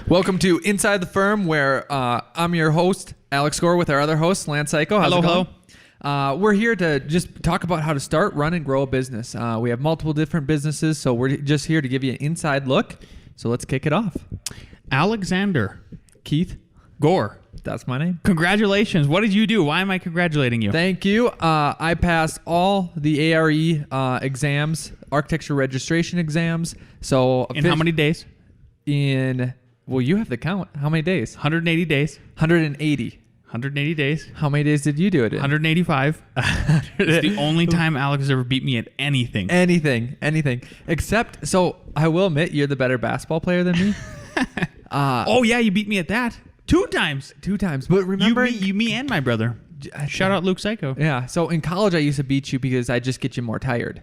Welcome to Inside the Firm, where I'm your host, Alex Gore, with our other host, Lance Cayko. How's it going? Hello. We're here to just talk about how to start, run, and grow a business. We have multiple different businesses, so we're just here to give you an inside look. So let's kick it off. Alexander Keith Gore. That's my name. Congratulations. What did you do? Why am I congratulating you? Thank you. I passed all the ARE exams, architecture registration exams. So in how many days? Well, you have the count. How many days? 180 days. 180. 180 days. How many days did you do it in? 185. It's the only time Alex has ever beat me at anything. Anything. Except, so I will admit, you're the better basketball player than me. Oh, yeah, you beat me at that. Two times. But remember... Me and my brother. Shout out Luke Cayko. Yeah, so in college, I used to beat you because I'd just get you more tired.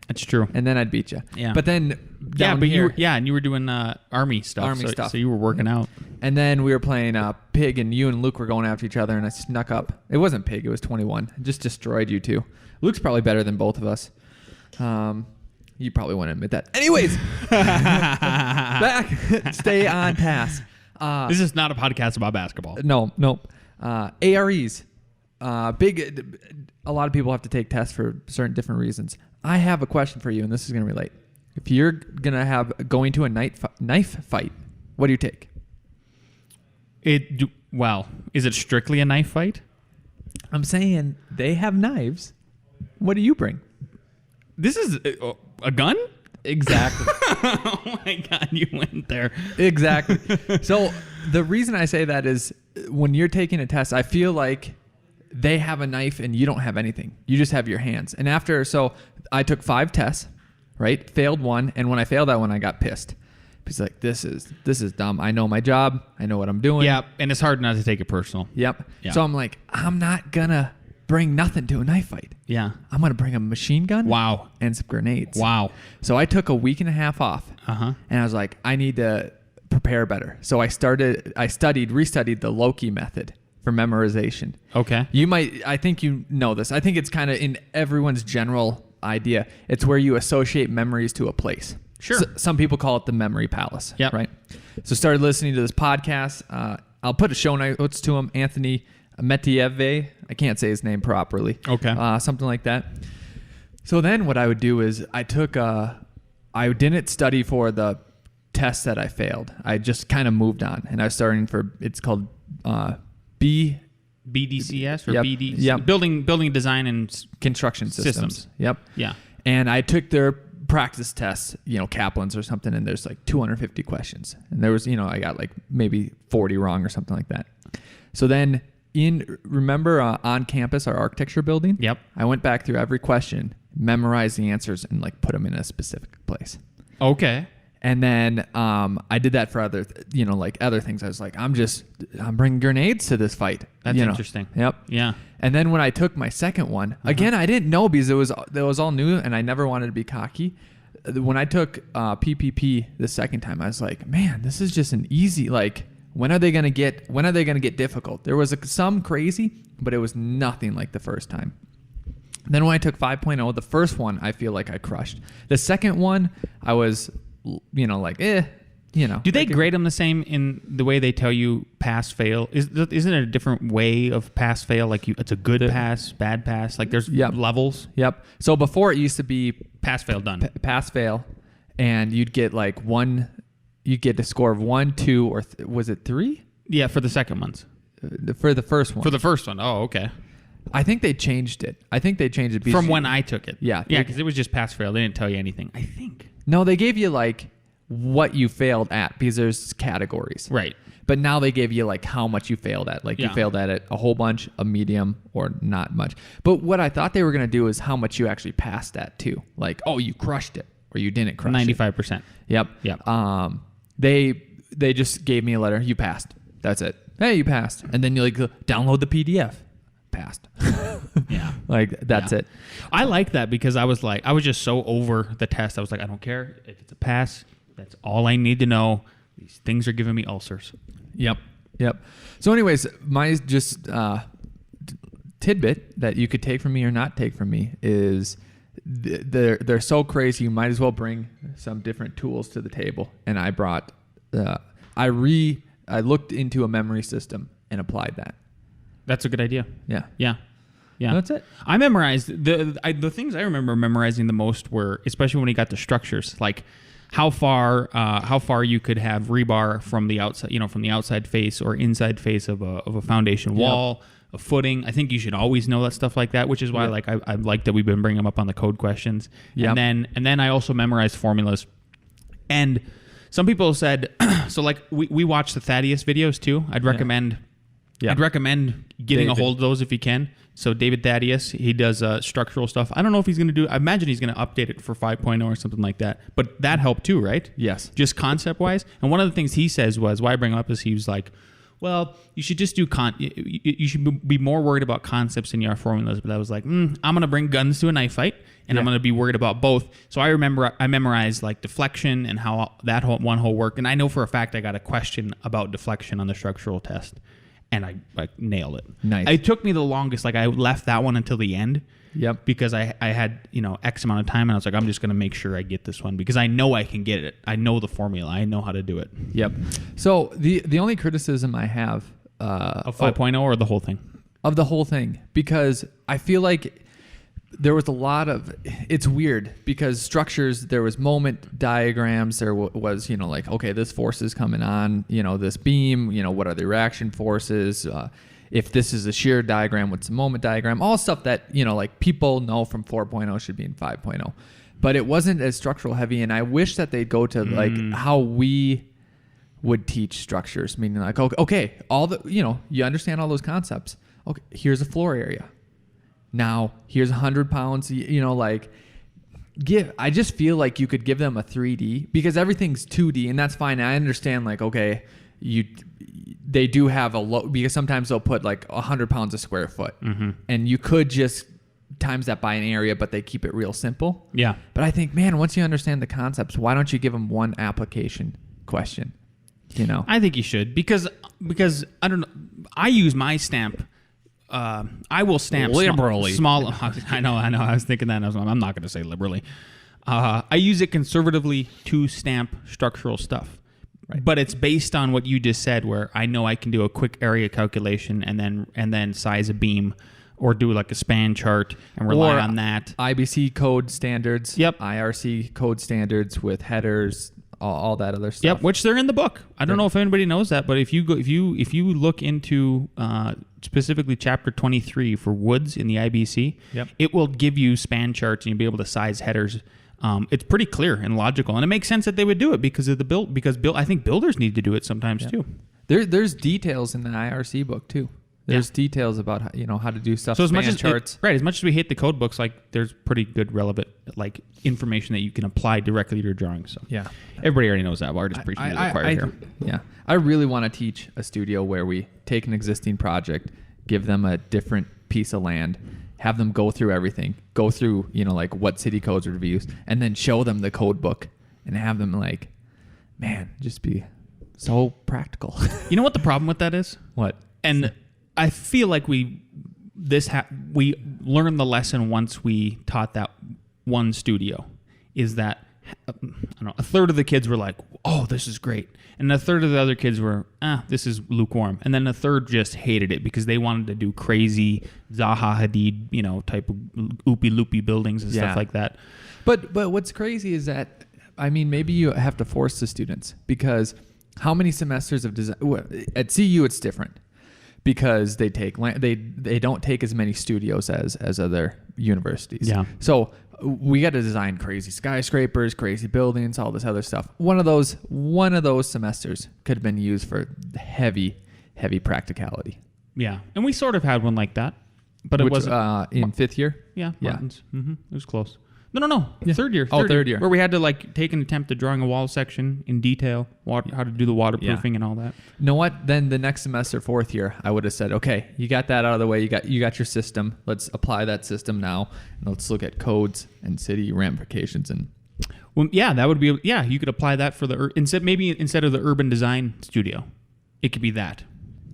That's true. And then I'd beat you. Yeah. But then you were doing Army stuff. So you were working out. And then we were playing Pig, and you and Luke were going after each other, and I snuck up. It wasn't Pig, it was 21. I just destroyed you two. Luke's probably better than both of us. You probably wouldn't admit that. Anyways, back. Stay on task. This is not a podcast about basketball. No. AREs. Big. A lot of people have to take tests for certain different reasons. I have a question for you, and this is going to relate. If you're going to have going to a knife fight, what do you take? Is it strictly a knife fight? I'm saying they have knives. What do you bring? This is a gun? Exactly. Oh my God, you went there. Exactly. So the reason I say that is when you're taking a test, I feel like they have a knife and you don't have anything. You just have your hands. And so I took 5 tests, right? Failed one. And when I failed that one, I got pissed. Because like, this is dumb. I know my job. I know what I'm doing. Yeah. And it's hard not to take it personal. Yep. Yeah. So I'm like, I'm not going to bring nothing to a knife fight. Yeah. I'm going to bring a machine gun. Wow. And some grenades. Wow. So I took a week and a half off. Uh-huh. And I was like, I need to prepare better. So I restudied the Loki method for memorization. Okay. I think you know this. I think it's kind of in everyone's general idea. It's where you associate memories to a place. Sure. Some people call it the memory palace. Yep. Right. So started listening to this podcast. I'll put a show notes to him. Anthony Metieve. I can't say his name properly. Okay. Something like that. So then what I would do is I didn't study for the test that I failed. I just kind of moved on, and I was starting for, it's called BDCS or yep, BD? Yep. Building design and construction systems. Yep. Yeah. And I took their practice tests, Kaplan's or something, and there's like 250 questions. And there was, I got like maybe 40 wrong or something like that. So then remember on campus, our architecture building? Yep. I went back through every question, memorized the answers, and like put them in a specific place. Okay. And then I did that for other things. I was like, I'm bringing grenades to this fight. That's interesting. Yep. Yeah. And then when I took my second one, again, I didn't know because it was all new, and I never wanted to be cocky. When I took PPP the second time, I was like, man, this is just an easy. Like, when are they gonna get difficult? There was some crazy, but it was nothing like the first time. Then when I took 5.0, the first one I feel like I crushed. The second one, I was. Do they grade them the same in the way they tell you pass, fail? Isn't it a different way of pass, fail? Like it's a good pass, bad pass. Like there's levels. Yep. So before it used to be pass, fail, done. Pass, fail, and you'd get like one. You'd get a score of 1, 2, or was it 3? Yeah, for the second ones. For the first one. For the first one. Oh, okay. I think they changed it. From when I took it. Yeah. Yeah, because it was just pass, fail. They didn't tell you anything. I think. No, they gave you like what you failed at because there's categories. Right. But now they gave you like how much you failed at. Like you failed at it a whole bunch, a medium, or not much. But what I thought they were going to do is how much you actually passed at too. Like, oh, you crushed it or you didn't crush 95%. Yep. Yep. They just gave me a letter. You passed. That's it. Hey, you passed. And then you like download the PDF. Passed. Yeah. Like that's it. I like that because I was just so over the test. I was like, I don't care if it's a pass. That's all I need to know. These things are giving me ulcers. Yep. So anyways, my just tidbit that you could take from me or not take from me is they're so crazy. You might as well bring some different tools to the table. And I brought I looked into a memory system and applied that. That's a good idea. Yeah. Yeah. Yeah. That's it. I memorized the things I remember memorizing the most were, especially when we got to structures, like how far you could have rebar from the outside, from the outside face or inside face of a foundation wall, a footing. I think you should always know that stuff like that, which is why I like that we've been bringing them up on the code questions. Yep. And then I also memorized formulas. And some people said, so like we watch the Thaddeus videos too. I'd recommend getting a hold of those if you can. So David Thaddeus, he does structural stuff. I don't know if he's going to do. I imagine he's going to update it for 5.0 or something like that. But that helped too, right? Yes. Just concept wise. And one of the things he says was, why I bring up is he was like, well, you should just do you should be more worried about concepts in your formulas. But I was like, I'm going to bring guns to a knife fight, and I'm going to be worried about both. So I memorized like deflection and how that one whole worked. And I know for a fact I got a question about deflection on the structural test. And I nailed it. Nice. It took me the longest. Like I left that one until the end. Yep. Because I had X amount of time, and I was like, I'm just going to make sure I get this one because I know I can get it. I know the formula. I know how to do it. Yep. So the only criticism I have of 5.0 or the whole thing? Of the whole thing, because I feel like there was a lot of, it's weird because structures, there was moment diagrams, there was, like, okay, this force is coming on, this beam, what are the reaction forces, if this is a shear diagram, what's the moment diagram, all stuff that, like people know from 4.0 should be in 5.0, but it wasn't as structural heavy. And I wish that they'd go to like how we would teach structures, meaning like, okay, all the, you understand all those concepts. Okay, here's a floor area. Now, here's 100 pounds, I just feel like you could give them a 3D because everything's 2D, and that's fine. I understand, like, okay, they do have because sometimes they'll put like 100 pounds a square foot, and you could just times that by an area, but they keep it real simple. Yeah. But I think, man, once you understand the concepts, why don't you give them one application question? I think you should because I don't know. I use my stamp. I will stamp liberally. Small. I know. I was thinking that. I'm not going to say liberally. I use it conservatively to stamp structural stuff, right. But it's based on what you just said, where I know I can do a quick area calculation and then size a beam, or do like a span chart and rely on that. IBC code standards. Yep. IRC code standards with headers. All that other stuff. Yep, which they're in the book. I don't know if anybody knows that, but if you look into specifically chapter 23 for woods in the IBC, it will give you span charts and you'll be able to size headers. It's pretty clear and logical, and it makes sense that they would do it because of the build. I think builders need to do it sometimes too. There's details in the IRC book too. There's details about how to do stuff. So as much as charts, as much as we hate the code books, like there's pretty good relevant like information that you can apply directly to your drawings. So everybody already knows that. We're just preaching to the choir here. Yeah, I really want to teach a studio where we take an existing project, give them a different piece of land, have them go through everything, go through like what city codes would be used, and then show them the code book and have them like, man, just be so practical. You know what the problem with that is? What? And I feel like we learned the lesson once we taught that one studio, is that I don't know, a third of the kids were like, oh, this is great. And a third of the other kids were, this is lukewarm. And then a third just hated it because they wanted to do crazy Zaha Hadid, type of loopy buildings and stuff like that. But what's crazy is that, maybe you have to force the students, because how many semesters of design at CU it's different. Because they don't take as many studios as other universities. Yeah. So we got to design crazy skyscrapers, crazy buildings, all this other stuff. One of those semesters could have been used for heavy practicality. Yeah, and we sort of had one like that, but it wasn't in fifth year. Yeah. Martin's. Mm-hmm. It was close. No. Yeah. Third year. Third year. Where we had to like take an attempt at drawing a wall section in detail, how to do the waterproofing and all that. You know what? Then the next semester, fourth year, I would have said, okay, you got that out of the way. You got your system. Let's apply that system now, and let's look at codes and city ramifications. And that would be you could apply that for instead of the urban design studio, it could be that.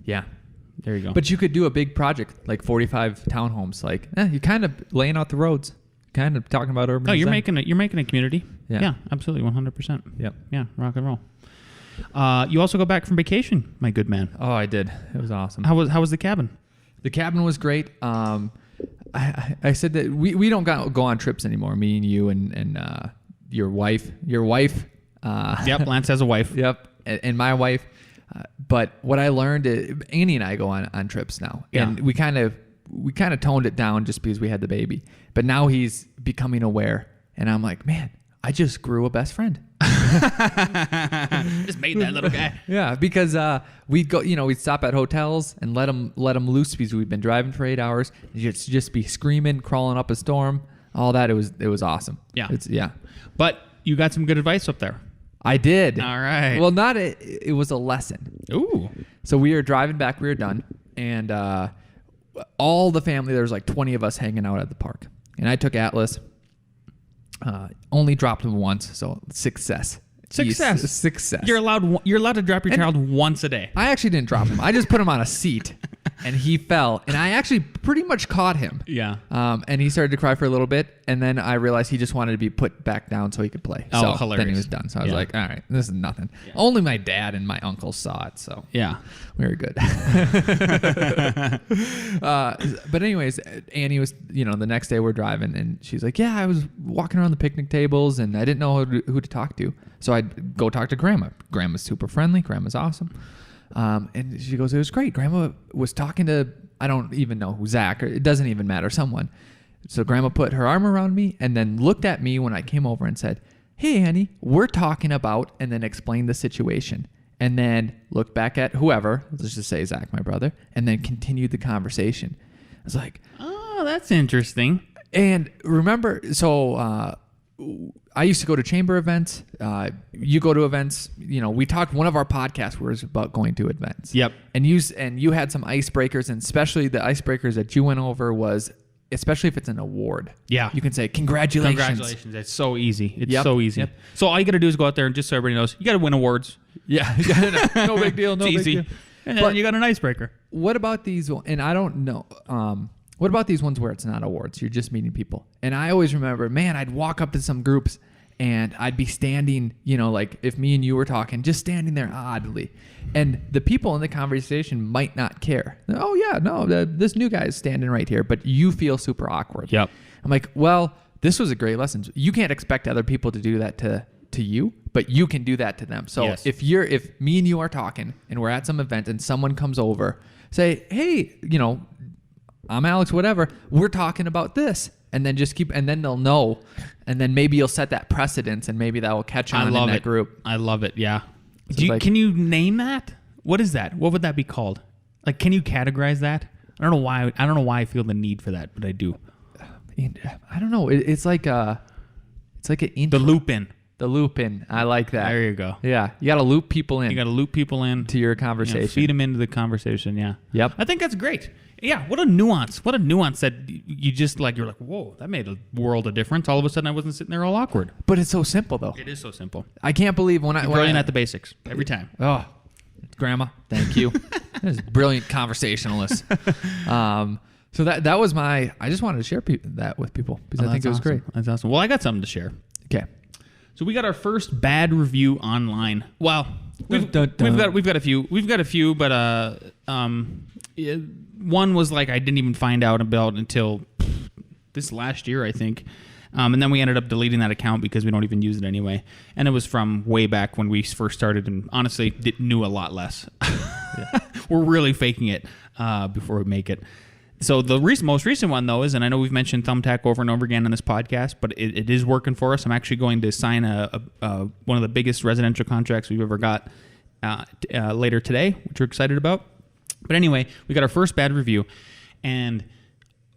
Yeah. There you go. But you could do a big project like 45 townhomes. Like you're kind of laying out the roads. Kind of talking about urban design. You're making a community. Yeah, absolutely, 100%. Yep. Yeah, rock and roll. You also go back from vacation, my good man. Oh, I did. It was awesome. How was the cabin? The cabin was great. I said that we don't go on trips anymore. Me and you and your wife. Yep, Lance has a wife. Yep, and my wife. But what I learned is Annie and I go on trips now, and we kind of toned it down just because we had the baby. But now he's becoming aware, and I'm like, man, I just grew a best friend. Just made that little guy. Yeah, because we'd go, we'd stop at hotels and let him loose because we'd been driving for 8 hours. Just be screaming, crawling up a storm, all that. It was awesome. Yeah, But you got some good advice up there. I did. All right. Well, it was a lesson. Ooh. So we were driving back. We were done, and all the family. There was like 20 of us hanging out at the park, and I took Atlas. Only dropped him once, so success. Success. You're allowed to drop your child once a day. I actually didn't drop him. I just put him on a seat, and he fell, and I actually pretty much caught him. Yeah. And he started to cry for a little bit, and then I realized he just wanted to be put back down so he could play. Oh, so hilarious. Then he was done. So I was like, all right, this is nothing. Yeah. Only my dad and my uncle saw it, so yeah, we were good. But anyways, Annie was, the next day we're driving, and she's like, yeah, I was walking around the picnic tables, and I didn't know who to talk to. So I'd go talk to Grandma. Grandma's super friendly. Grandma's awesome. And she goes, it was great. Grandma was talking to, I don't even know who, Zach, or it doesn't even matter, someone. So Grandma put her arm around me and then looked at me when I came over and said, hey, Annie, we're talking about, and then explained the situation. And then looked back at whoever, let's just say Zach, my brother, and then continued the conversation. I was like, oh, that's interesting. And remember, so I used to go to chamber events. You go to events. We talked. One of our podcasts was about going to events. Yep. And you had some icebreakers, and especially the icebreakers that you went over was, especially if it's an award. Yeah. You can say congratulations. Congratulations. It's so easy. It's Yep. so easy. Yep. So all you got to do is go out there and just so everybody knows, you got to win awards. Yeah. No big deal. No it's big easy. deal. And then you got an icebreaker. What about these? And I don't know. What about these ones where it's not awards? You're just meeting people. And I always remember, man, I'd walk up to some groups and I'd be standing, like if me and you were talking, just standing there oddly. And the people in the conversation might not care. Oh, yeah, no, this new guy is standing right here, but you feel super awkward. Yep. I'm like, well, this was a great lesson. You can't expect other people to do that to you, but you can do that to them. So yes. if me and you are talking and we're at some event and someone comes over, say, hey, I'm Alex, whatever, we're talking about this. And then and then they'll know. And then maybe you'll set that precedence and maybe that will catch on in that group. I love it. Yeah. So can you name that? What is that? What would that be called? Like, can you categorize that? I don't know why I feel the need for that, but I do. I don't know. It's like an intro. The loop in. The loop in. I like that. There you go. Yeah. You got to loop people in. You got to loop people in to your conversation. Feed them into the conversation. Yeah. Yep. I think that's great. Yeah. What a nuance. What a nuance that you just you're like, whoa, that made a world of difference. All of a sudden I wasn't sitting there all awkward. But it's so simple though. It is so simple. I can't believe when You're brilliant at the basics every time. Oh, Grandma, thank you. That is brilliant conversationalist. So that was I just wanted to share that with people because I think it was great. That's awesome. Well, I got something to share. Okay. So we got our first bad review online. Well, we've got a few. We've got a few, but one was I didn't even find out about until this last year, I think. And then we ended up deleting that account because we don't even use it anyway. And it was from way back when we first started, and honestly, knew a lot less. We're really faking it before we make it. So the most recent one, though, is, and I know we've mentioned Thumbtack over and over again on this podcast, but it is working for us. I'm actually going to sign one of the biggest residential contracts we've ever got later today, which we're excited about. But anyway, we got our first bad review, and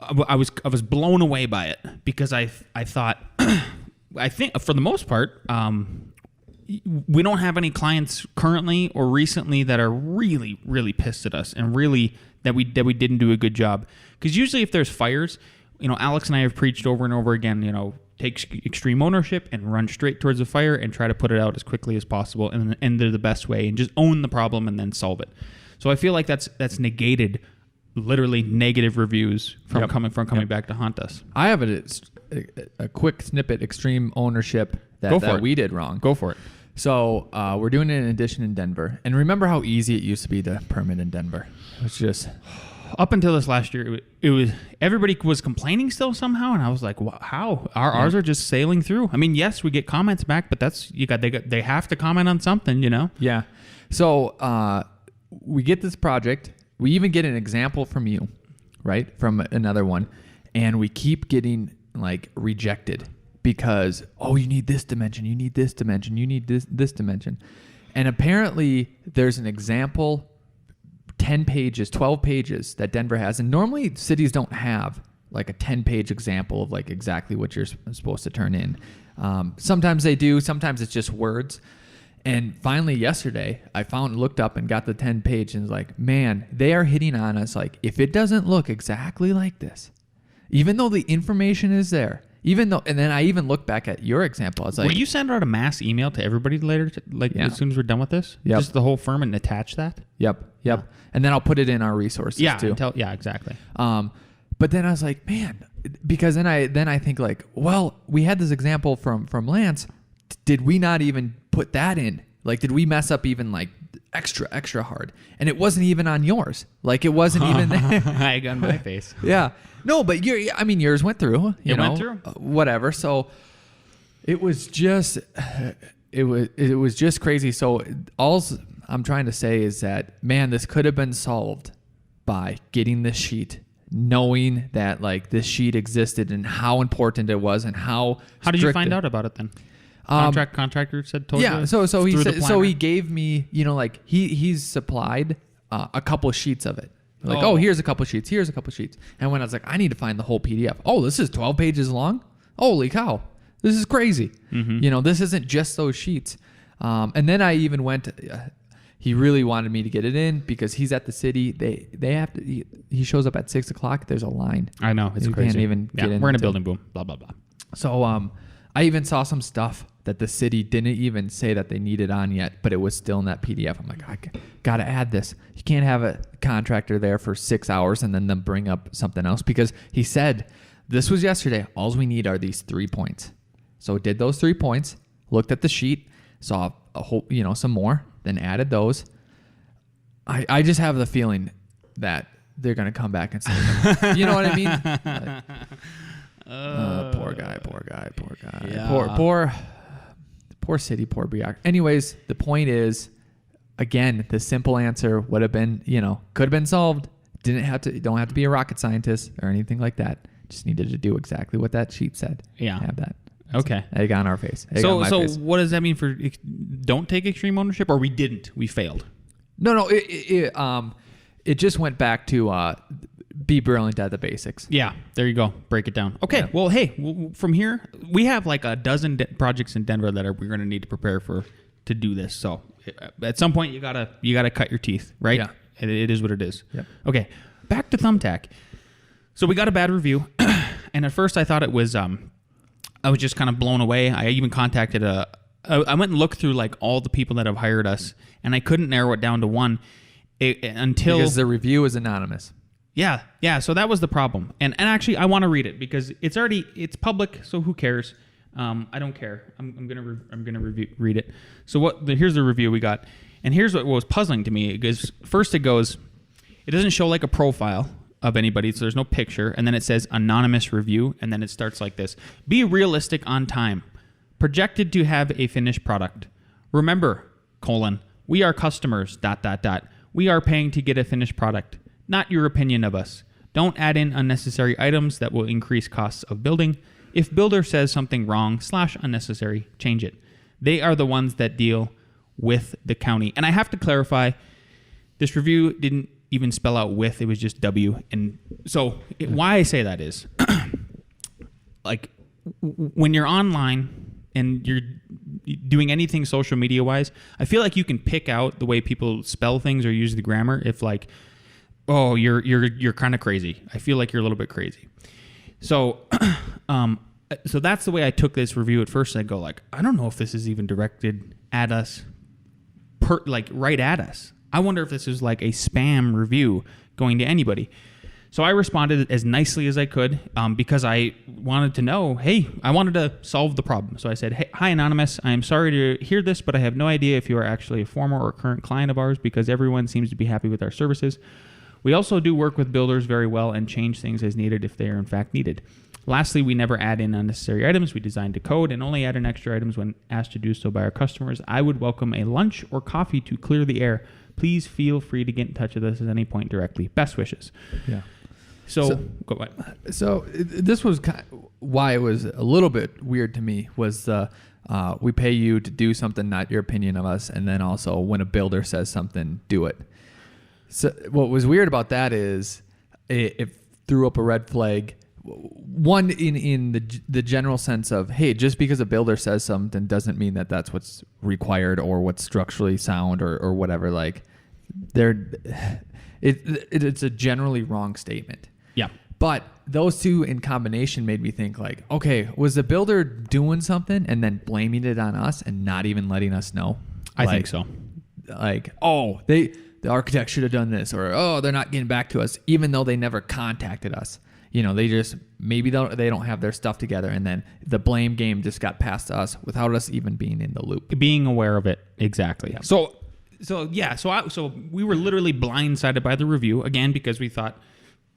I was blown away by it because I thought, I think for the most part, we don't have any clients currently or recently that are really, really pissed at us and really that we didn't do a good job. Because usually if there's fires, Alex and I have preached over and over again, take extreme ownership and run straight towards the fire and try to put it out as quickly as possible and they're the best way and just own the problem and then solve it. So I feel like that's negated literally negative reviews from coming back to haunt us. I have a quick snippet, extreme ownership that we did wrong. Go for it. So we're doing an edition in Denver. And remember how easy it used to be to permit in Denver? It was just... Up until this last year, it was everybody was complaining still somehow, and I was like, "How? Ours are just sailing through." I mean, yes, we get comments back, but they have to comment on something, you know? Yeah. So we get this project. We even get an example from you, right? From another one, and we keep getting like rejected because you need this dimension, you need this dimension, you need this dimension, and apparently there's an example. 10 pages, 12 pages that Denver has. And normally cities don't have like a 10-page example of like exactly what you're supposed to turn in. Sometimes they do. Sometimes it's just words. And finally yesterday, I looked up and got the 10-page and was like, man, they are hitting on us. Like, if it doesn't look exactly like this, even though the information is there, and then I even looked back at your example. I was like, will you send out a mass email to everybody later, as soon as we're done with this? Yep. Just the whole firm and attach that? Yep. Yeah. And then I'll put it in our resources too. Exactly. But then I was like, man, because then I think like, well, we had this example from Lance. Did we not even put that in? Like, did we mess up even like extra hard? And it wasn't even on yours. Like, it wasn't even there. I got my face. Yeah. No, but yours went through. Went through. Whatever. So it was just crazy. So all I'm trying to say is that, man, this could have been solved by getting this sheet, knowing that like this sheet existed and how important it was and how did you find out about it then? Contractor told you? Yeah. So he said, so he gave me, like he's supplied a couple of sheets of it. Like, here's a couple of sheets. Here's a couple of sheets. And when I was like, I need to find the whole PDF. Oh, this is 12 pages long. Holy cow. This is crazy. Mm-hmm. This isn't just those sheets. And then I even went, he really wanted me to get it in because he's at the city. They have to, he shows up at 6:00. There's a line. I know. It's crazy. Can't even get in. We're in a building boom, blah, blah, blah. So, I even saw some stuff that the city didn't even say that they needed on yet, but it was still in that PDF. I'm like, I got to add this. You can't have a contractor there for 6 hours and then them bring up something else because he said, this was yesterday. All we need are these 3 points. So did those 3 points, looked at the sheet, saw a whole, some more, then added those. I just have the feeling that they're going to come back and say, you know what I mean? Poor guy. Yeah. Poor city, poor bureaucracy. Anyways, the point is, again, the simple answer would have been, could have been solved. Don't have to be a rocket scientist or anything like that. Just needed to do exactly what that sheet said. Yeah. Have that. Okay. Egg on our face. So what does that mean for don't take extreme ownership, or we didn't? We failed. No. It just went back to be brilliant at the basics. Yeah, there you go. Break it down. Okay. Yeah. Well, hey, from here we have like a dozen projects in Denver that we're going to need to prepare to do this. So at some point you gotta cut your teeth, right? Yeah. It is what it is. Yep. Okay. Back to Thumbtack. So we got a bad review, and at first I thought it was I was just kind of blown away. I even contacted I went and looked through like all the people that have hired us, and I couldn't narrow it down to one until because the review is anonymous. Yeah. So that was the problem, and actually I want to read it because it's public. So who cares? I don't care. I'm gonna read it. So here's the review we got, and here's what was puzzling to me. Because first it doesn't show like a profile of anybody, so there's no picture, and then it says anonymous review, and then it starts like this: be realistic on time, projected to have a finished product. Remember, we are customers, ... We are paying to get a finished product, not your opinion of us. Don't add in unnecessary items that will increase costs of building. If builder says something wrong / unnecessary, change it. They are the ones that deal with the county. And I have to clarify, this review didn't even spell out with, it was just W. And so why I say that is, like, when you're online and you're doing anything social media wise, I feel like you can pick out the way people spell things or use the grammar. If like, oh, you're kind of crazy. I feel like you're a little bit crazy. So, so that's the way I took this review at first. I go like, I don't know if this is even directed at us, right at us. I wonder if this is like a spam review going to anybody. So I responded as nicely as I could because I wanted to know, hey, I wanted to solve the problem. So I said, hey, hi, Anonymous. I am sorry to hear this, but I have no idea if you are actually a former or current client of ours because everyone seems to be happy with our services. We also do work with builders very well and change things as needed if they are in fact needed. Lastly, we never add in unnecessary items. We design to code and only add in extra items when asked to do so by our customers. I would welcome a lunch or coffee to clear the air. Please feel free to get in touch with us at any point directly. Best wishes. Yeah. So go ahead. So this was why it was a little bit weird to me was we pay you to do something, not your opinion of us, and then also when a builder says something, do it. So what was weird about that is it threw up a red flag. One in the general sense of, hey, just because a builder says something doesn't mean that that's what's required or what's structurally sound or whatever. Like it's a generally wrong statement. Yeah. But those two in combination made me think like, okay, was the builder doing something and then blaming it on us and not even letting us know? I think so. Like, oh, the architect should have done this, or, oh, they're not getting back to us, even though they never contacted us. You know, they just, maybe they don't have their stuff together, and then the blame game just got passed to us without us even being in the loop. Being aware of it. Exactly. Yeah. So we were literally blindsided by the review, again, because we thought,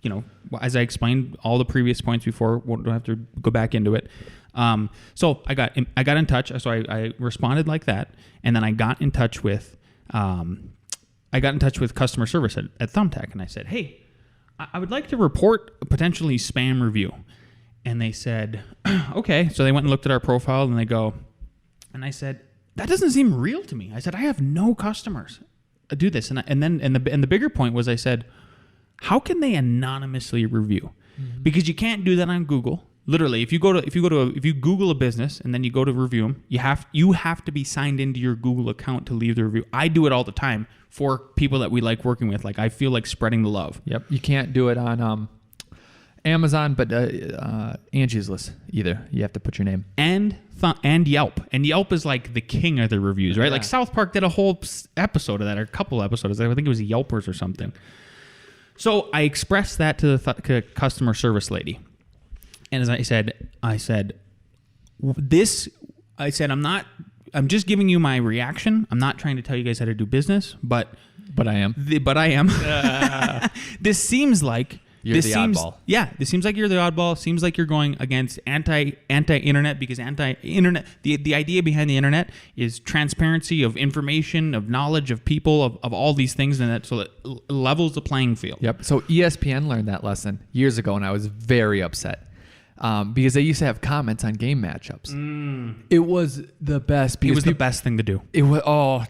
you know, as I explained all the previous points before, we don't have to go back into it. So I got in touch. So I responded like that, and then I got in touch with customer service at Thumbtack, and I said, hey, I would like to report a potentially spam review. And they said, okay. So they went and looked at our profile, and they go, and I said, that doesn't seem real to me. I said, I have no customers do this, and the bigger point was, I said, how can they anonymously review? Mm-hmm. Because you can't do that on Google. Literally, if you Google a business and then you go to review them, you have to be signed into your Google account to leave the review. I do it all the time for people that we like working with. Like, I feel like spreading the love. Yep. You can't do it on Amazon, but Angie's List either. You have to put your name. And Yelp. And Yelp is like the king of the reviews, right? Yeah. Like South Park did a whole episode of that, or a couple episodes. I think it was Yelpers or something. So I expressed that to the customer service lady. And as I said, I'm just giving you my reaction. I'm not trying to tell you guys how to do business, but I am. This seems like you're the oddball. Yeah, this seems like you're the oddball. Seems like you're going against anti-internet, because anti-internet, the idea behind the internet is transparency of information, of knowledge, of people, of all these things, and so it levels the playing field. Yep. So ESPN learned that lesson years ago, and I was very upset. Because they used to have comments on game matchups. It was the best. It was the best thing to do. It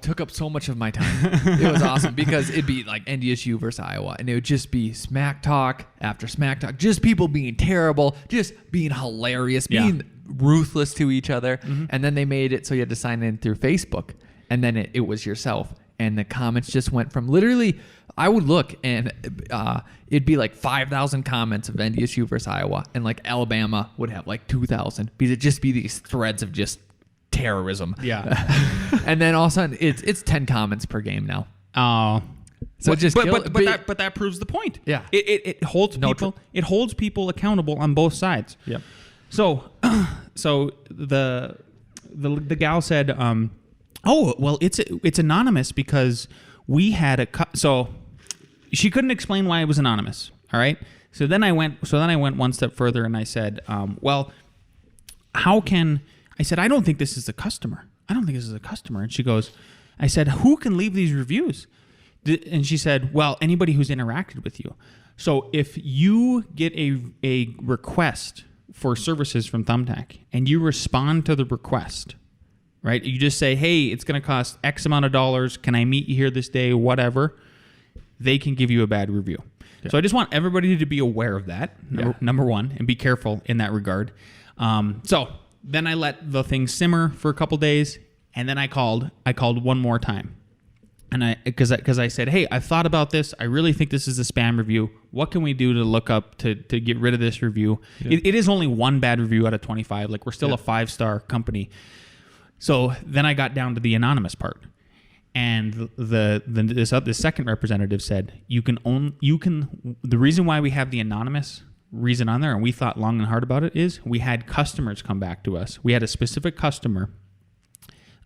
took up so much of my time. It was awesome because it'd be like NDSU versus Iowa, and it would just be smack talk after smack talk, just people being terrible, just being hilarious, being ruthless to each other. Mm-hmm. And then they made it so you had to sign in through Facebook, and then it was yourself. And the comments just went from literally, I would look and it'd be like 5,000 comments of NDSU versus Iowa, and like Alabama would have like 2,000 because it'd just be these threads of just terrorism. Yeah. And then all of a sudden it's 10 comments per game now. Oh. So but that proves the point. Yeah. It holds people. It holds people accountable on both sides. Yep. So the gal said, oh, well, it's anonymous because we had so she couldn't explain why it was anonymous. All right. So then I went one step further, and I said, well, I said, I don't think this is a customer. And she goes, I said, who can leave these reviews? And she said, well, anybody who's interacted with you. So if you get a request for services from Thumbtack and you respond to the request, right? You just say, hey, it's going to cost X amount of dollars. Can I meet you here this day? Whatever. They can give you a bad review. Yeah. So I just want everybody to be aware of that, number one, and be careful in that regard. So then I let the thing simmer for a couple days, and then I called one more time. And because I said, hey, I've thought about this. I really think this is a spam review. What can we do to look up to get rid of this review? Yeah. It is only one bad review out of 25. Like, we're still a 5-star company. So then I got down to the anonymous part. And this second representative said, the reason why we have the anonymous reason on there, and we thought long and hard about it, is we had customers come back to us. We had a specific customer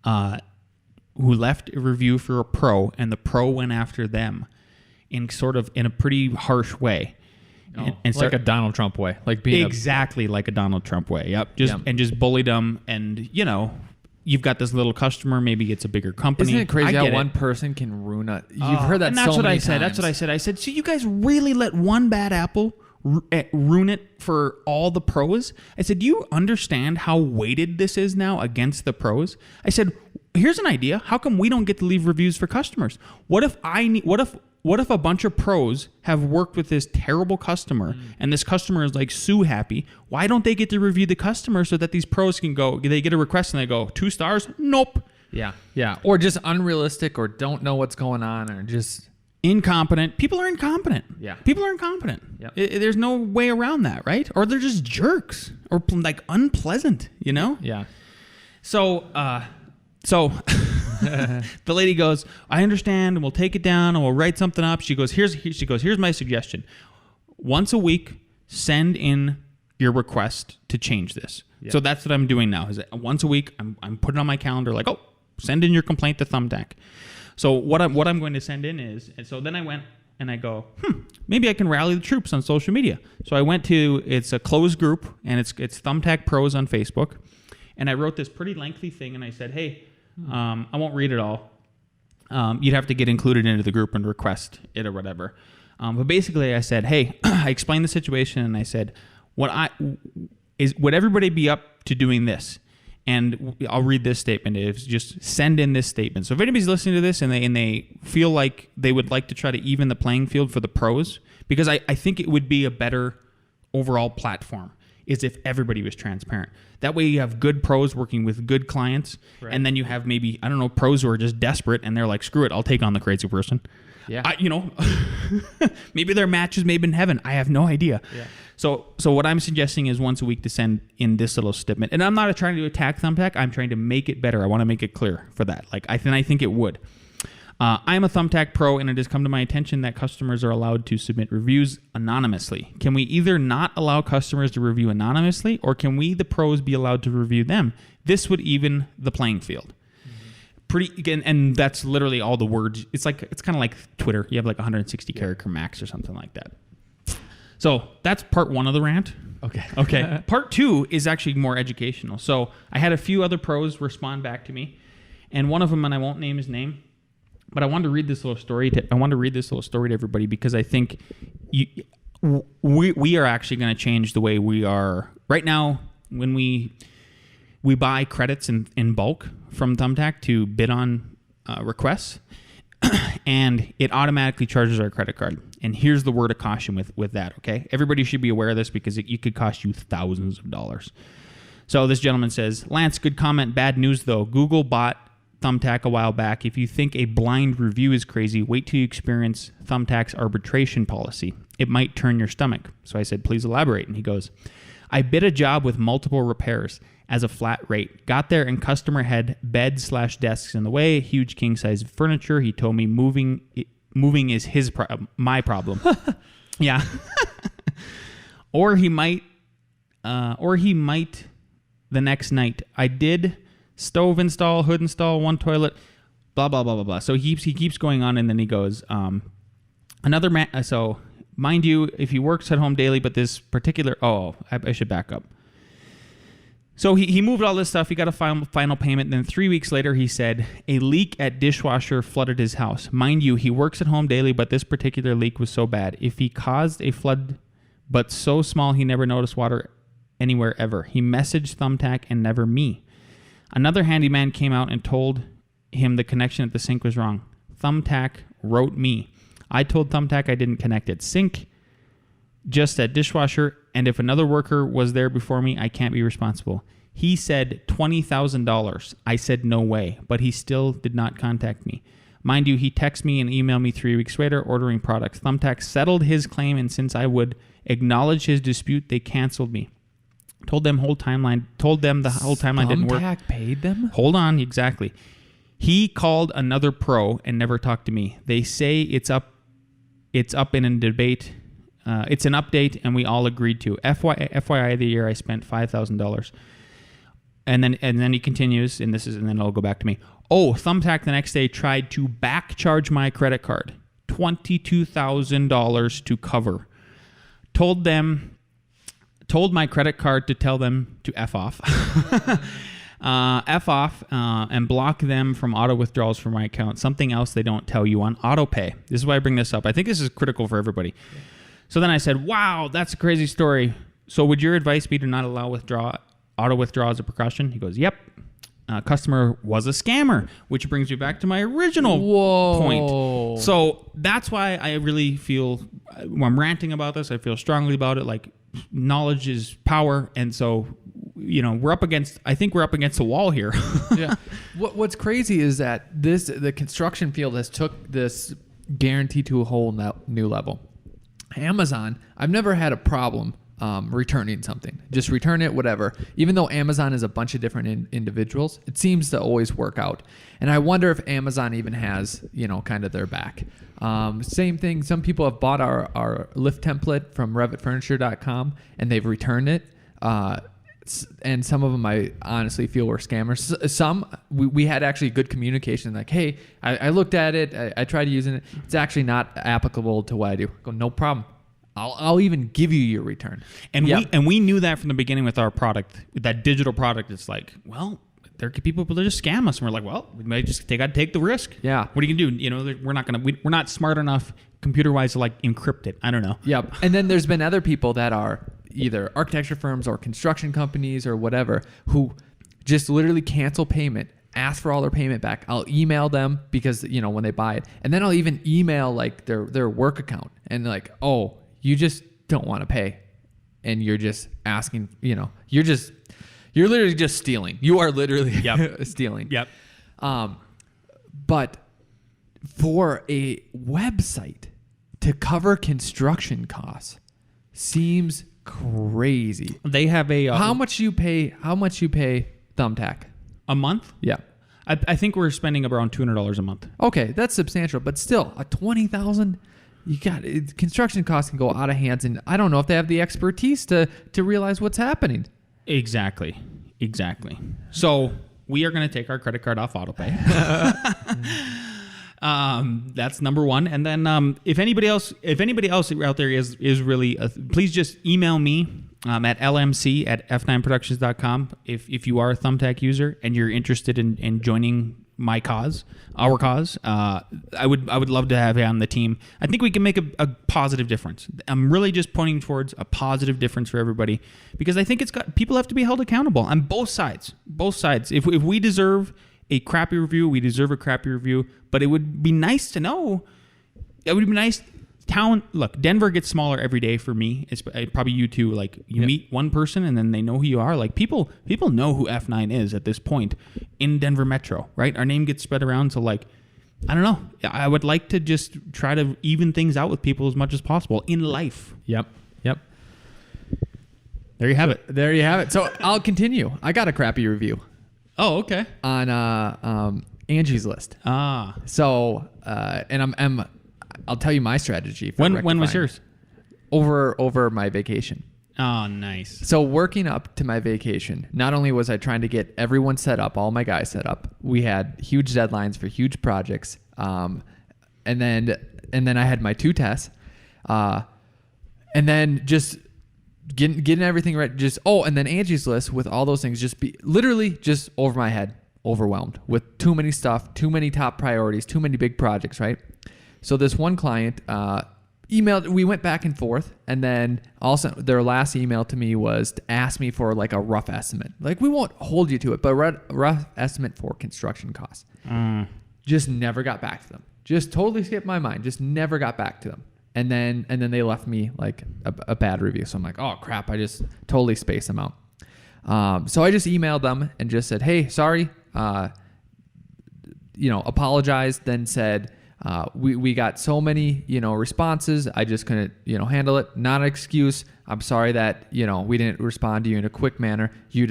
who left a review for a pro, and the pro went after them in a pretty harsh way. And like a Donald Trump way, like being exactly like a Donald Trump way. Yep. And just bullied them. And you've got this little customer. Maybe it's a bigger company. Isn't it crazy how one person can ruin it? You've heard that. And that's so what many I said. times. That's what I said. I said, so you guys really let one bad apple ruin it for all the pros? I said, do you understand how weighted this is now against the pros? I said, here's an idea. How come we don't get to leave reviews for customers? What if a bunch of pros have worked with this terrible customer and this customer is like Sue happy? Why don't they get to review the customer so that these pros can go, they get a request and they go 2 stars? Nope. Yeah. Or just unrealistic, or don't know what's going on, or just incompetent. People are incompetent. Yeah. People are incompetent. Yep. There's no way around that, right? Or they're just jerks or like unpleasant, Yeah. So the lady goes, I understand, and we'll take it down and we'll write something up. She goes, here's my suggestion. Once a week, send in your request to change this. Yeah. So that's what I'm doing now. Is that once a week, I'm putting on my calendar like, send in your complaint to Thumbtack. So what I'm going to send in is, and so then I went and I go, maybe I can rally the troops on social media. So I went to, it's a closed group, and it's Thumbtack Pros on Facebook. And I wrote this pretty lengthy thing, and I said, hey, I won't read it all. You'd have to get included into the group and request it or whatever. But basically I said, hey, I explained the situation, and I said, would everybody be up to doing this? And I'll read this statement. It's just send in this statement. So if anybody's listening to this and they feel like they would like to try to even the playing field for the pros, because I think it would be a better overall platform, is if everybody was transparent. That way you have good pros working with good clients, right. And then you have maybe, I don't know, pros who are just desperate and they're like, screw it, I'll take on the crazy person. Yeah. Maybe their match is made in heaven. I have no idea. Yeah. So what I'm suggesting is once a week to send in this little statement. And I'm not trying to attack Thumbtack. I'm trying to make it better. I want to make it clear for that. Like I think it would. I am a Thumbtack pro, and it has come to my attention that customers are allowed to submit reviews anonymously. Can we either not allow customers to review anonymously, or can we, the pros, be allowed to review them? This would even the playing field. And that's literally all the words. It's kind of like Twitter. You have like 160 character max or something like that. So that's part 1 of the rant. Okay. Part 2 is actually more educational. So I had a few other pros respond back to me, and one of them, and I won't name his name, but I wanted to read this little story to everybody, because I think we are actually going to change the way we are right now. When we buy credits in bulk from Thumbtack to bid on requests, and it automatically charges our credit card. And here's the word of caution with that, okay? Everybody should be aware of this, because it could cost you thousands of dollars. So this gentleman says, Lance, good comment, bad news though. Google bought Thumbtack a while back. If you think a blind review is crazy, wait till you experience Thumbtack's arbitration policy. It might turn your stomach. So I said, please elaborate. And he goes, I bid a job with multiple repairs as a flat rate. Got there and customer had bed/desks in the way, huge king size furniture. He told me moving is my problem. Yeah. or he might the next night. I did stove install, hood install, 1 toilet, blah blah blah blah blah. So he keeps going on, and then he goes, another man. So mind you, if he works at home daily, but this particular, I should back up. So he moved all this stuff. He got a final payment. Then 3 weeks later, he said a leak at dishwasher flooded his house. Mind you, he works at home daily, but this particular leak was so bad. If he caused a flood, but so small he never noticed water anywhere ever. He messaged Thumbtack and never me. Another handyman came out and told him the connection at the sink was wrong. Thumbtack wrote me. I told Thumbtack I didn't connect it. Sink just at dishwasher, and if another worker was there before me, I can't be responsible. He said $20,000. I said no way, but he still did not contact me. Mind you, he texted me and emailed me 3 weeks later ordering products. Thumbtack settled his claim, and since I would acknowledge his dispute, they canceled me. Told them the whole timeline didn't work. Thumbtack paid them? Hold on, exactly. He called another pro and never talked to me. They say it's up in a debate. It's an update, and we all agreed to. FYI, the year I spent $5,000. And then he continues, and then it'll go back to me. Oh, Thumbtack the next day tried to back charge my credit card, $22,000 to cover. Told my credit card to tell them to F off. F off and block them from auto withdrawals from my account. Something else they don't tell you on auto pay. This is why I bring this up. I think this is critical for everybody. Yeah. So then I said, wow, that's a crazy story. So would your advice be to not allow auto withdrawal as a precaution? He goes, yep. Customer was a scammer, which brings me back to my original point. So that's why I really feel, when I'm ranting about this, I feel strongly about it. Like, knowledge is power. And so, I think we're up against a wall here. Yeah. What's crazy is that the construction field has took this guarantee to a whole new level. Amazon, I've never had a problem returning something. Just return it, whatever. Even though Amazon is a bunch of different individuals, it seems to always work out. And I wonder if Amazon even has, kind of their back. Same thing. Some people have bought our lift template from revitfurniture.com and they've returned it. And some of them I honestly feel were scammers. Some we had actually good communication. Like, hey, I looked at it. I tried using it. It's actually not applicable to what I do. I go, no problem. I'll even give you your return. And we knew that from the beginning with our product, that digital product. It's like, well, there could be people that just scam us, and we're like, well, we might just take the risk. Yeah. What are you gonna do? We're not smart enough computer wise to like encrypt it. I don't know. Yep. And then there's been other people that are either architecture firms or construction companies or whatever who just literally cancel payment, ask for all their payment back. I'll email them because when they buy it, and then I'll even email like their work account and like, oh, you just don't want to pay, and you're just asking, you're literally just stealing. You are literally stealing. Yep. But for a website to cover construction costs seems crazy. They have a how much you pay Thumbtack a month? Yeah. I think we're spending around $200 a month. Okay, that's substantial, but still a $20,000. Construction costs can go out of hands, and I don't know if they have the expertise to realize what's happening. Exactly. So we are going to take our credit card off autopay. That's number one. And then if anybody else out there is really, please just email me at lmc@f9productions.com if you are a Thumbtack user and you're interested in joining our cause. I would love to have you on the team. I think we can make a positive difference. I'm really just pointing towards a positive difference for everybody, because I think people have to be held accountable on both sides. If we deserve a crappy review, we deserve a crappy review, but it would be nice to know. It would be nice. Look, Denver gets smaller every day for me. It's probably you too. Like, meet one person and then they know who you are. Like, people know who F9 is at this point in Denver Metro, right? Our name gets spread around. So, like, I don't know. I would like to just try to even things out with people as much as possible in life. Yep. There you have it. So I'll continue. I got a crappy review. Oh, okay. On Angie's List. So and I'll tell you my strategy. When was yours? Over my vacation. Oh, nice. So working up to my vacation, not only was I trying to get everyone set up, all my guys set up, we had huge deadlines for huge projects. And then I had my 2 tests. And then just getting everything right. And then Angie's List with all those things just be literally just over my head, overwhelmed with too many stuff, too many top priorities, too many big projects, right? So this one client emailed, we went back and forth, and then also their last email to me was to ask me for like a rough estimate. Like, we won't hold you to it, but rough estimate for construction costs. Just never got back to them. Just totally skipped my mind. Just never got back to them. And then they left me like a bad review. So I'm like, oh crap, I just totally spaced them out. So I just emailed them and just said, hey, sorry, apologized, then said, we got so many, responses. I just couldn't, handle it. Not an excuse. I'm sorry that, we didn't respond to you in a quick manner. You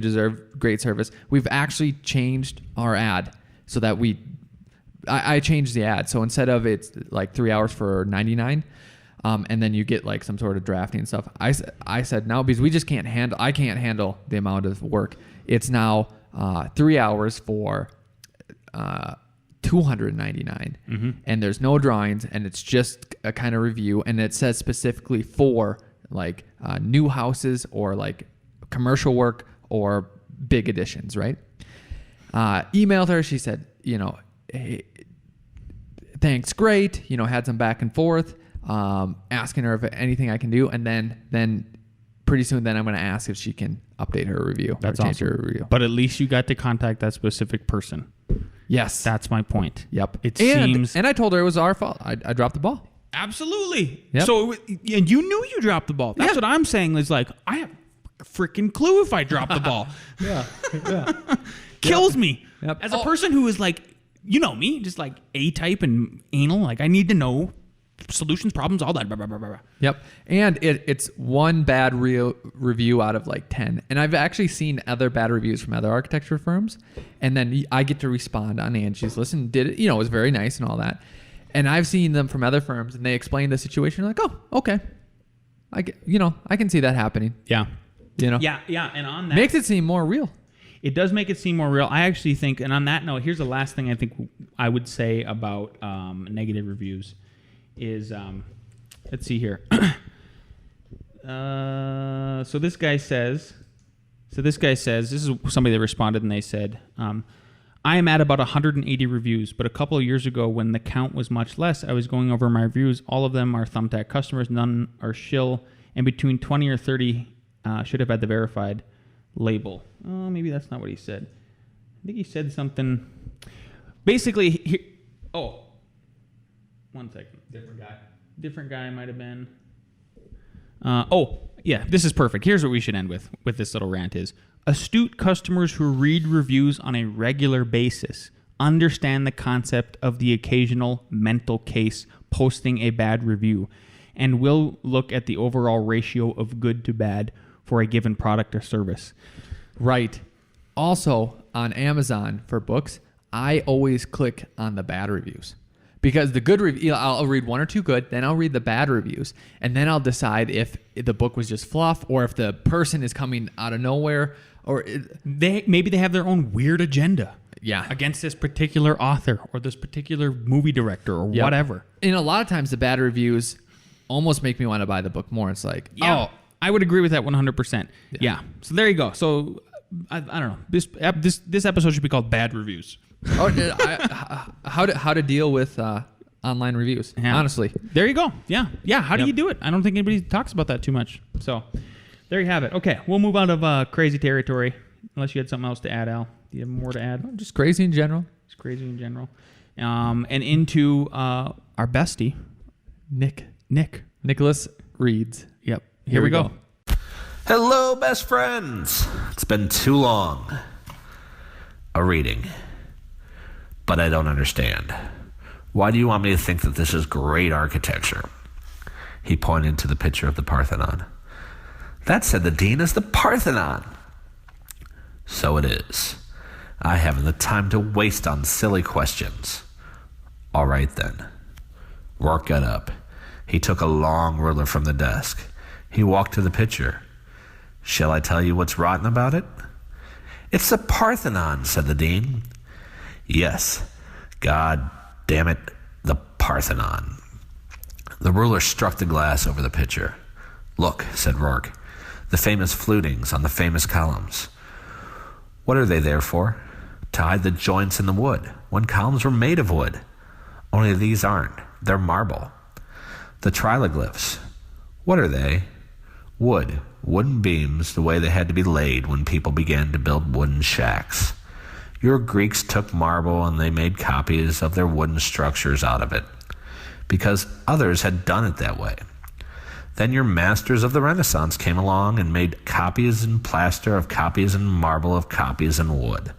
deserve great service. We've actually changed our ad. so that I changed the ad. So instead of it's like 3 hours for 99, and then you get like some sort of drafting stuff. I said no, because I can't handle the amount of work. It's now 3 hours for $299, and there's no drawings, and it's just a kind of review, and it says specifically for like new houses or like commercial work or big additions, right? Emailed her. She said, hey, thanks, great. Had some back and forth, asking her if anything I can do, and then pretty soon then I'm going to ask if she can update her review. That's or change awesome. her review. But at least you got to contact that specific person. Yes, That's my point. Yep. And I told her it was our fault. I dropped the ball. Absolutely. Yep. So, and you knew you dropped the ball. That's what I'm saying is like, I have a freaking clue if I drop the ball. Yeah. Kills me. Yep. As a person who is like, me, just like A-type and anal, like I need to know solutions, problems, all that. Blah, blah, blah, blah. Yep. And it's one bad review out of like 10. And I've actually seen other bad reviews from other architecture firms. And then I get to respond on Angie's listen, did it, it was very nice and all that. And I've seen them from other firms and they explain the situation like, oh, okay. I can see that happening. Yeah. Yeah. And on that, makes it seem more real. it does make it seem more real. I actually think, and on that note, here's the last thing I think I would say about negative reviews is, let's see here. So this guy says, this is somebody that responded, and they said, I am at about 180 reviews, but a couple of years ago when the count was much less, I was going over my reviews. All of them are Thumbtack customers. None are shill. And between 20 or 30 should have had the verified label. Oh, maybe that's not what he said. I think he said something. Basically, one second. Different guy might have been. Yeah, this is perfect. Here's what we should end with this little rant is. Astute customers who read reviews on a regular basis understand the concept of the occasional mental case posting a bad review and will look at the overall ratio of good to bad for a given product or service. Right. Also, on Amazon for books, I always click on the bad reviews. Because the good review, I'll read one or two good, then I'll read the bad reviews, and then I'll decide if the book was just fluff or if the person is coming out of nowhere, or Maybe they have their own weird agenda. Yeah. Against this particular author or this particular movie director or whatever. And a lot of times the bad reviews almost make me want to buy the book more. It's like, I would agree with that 100%. Yeah. So there you go. So I don't know. This episode should be called Bad Reviews. How to deal with online reviews? Yeah. Honestly, there you go. Yeah. How do you do it? I don't think anybody talks about that too much. So there you have it. Okay, we'll move out of crazy territory. Unless you had something else to add, Al. Do you have more to add? Just crazy in general. Just crazy in general. And into our bestie, Nick. Nicholas reads. Yep. Here we go. Hello, best friends. It's been too long. A reading. But I don't understand. Why do you want me to think that this is great architecture? He pointed to the picture of the Parthenon. That, said the dean, is the Parthenon. So it is. I haven't the time to waste on silly questions. All right, then. Rourke got up. He took a long ruler from the desk. He walked to the picture. Shall I tell you what's rotten about it? It's the Parthenon, said the dean. Yes. God damn it, the Parthenon. The ruler struck the glass over the picture. Look, said Rourke, the famous flutings on the famous columns. What are they there for? To hide the joints in the wood, when columns were made of wood. Only these aren't. They're marble. The triloglyphs. What are they? Wood. Wooden beams, the way they had to be laid when people began to build wooden shacks. Your Greeks took marble and they made copies of their wooden structures out of it, because others had done it that way. Then your masters of the Renaissance came along and made copies in plaster of copies in marble of copies in wood.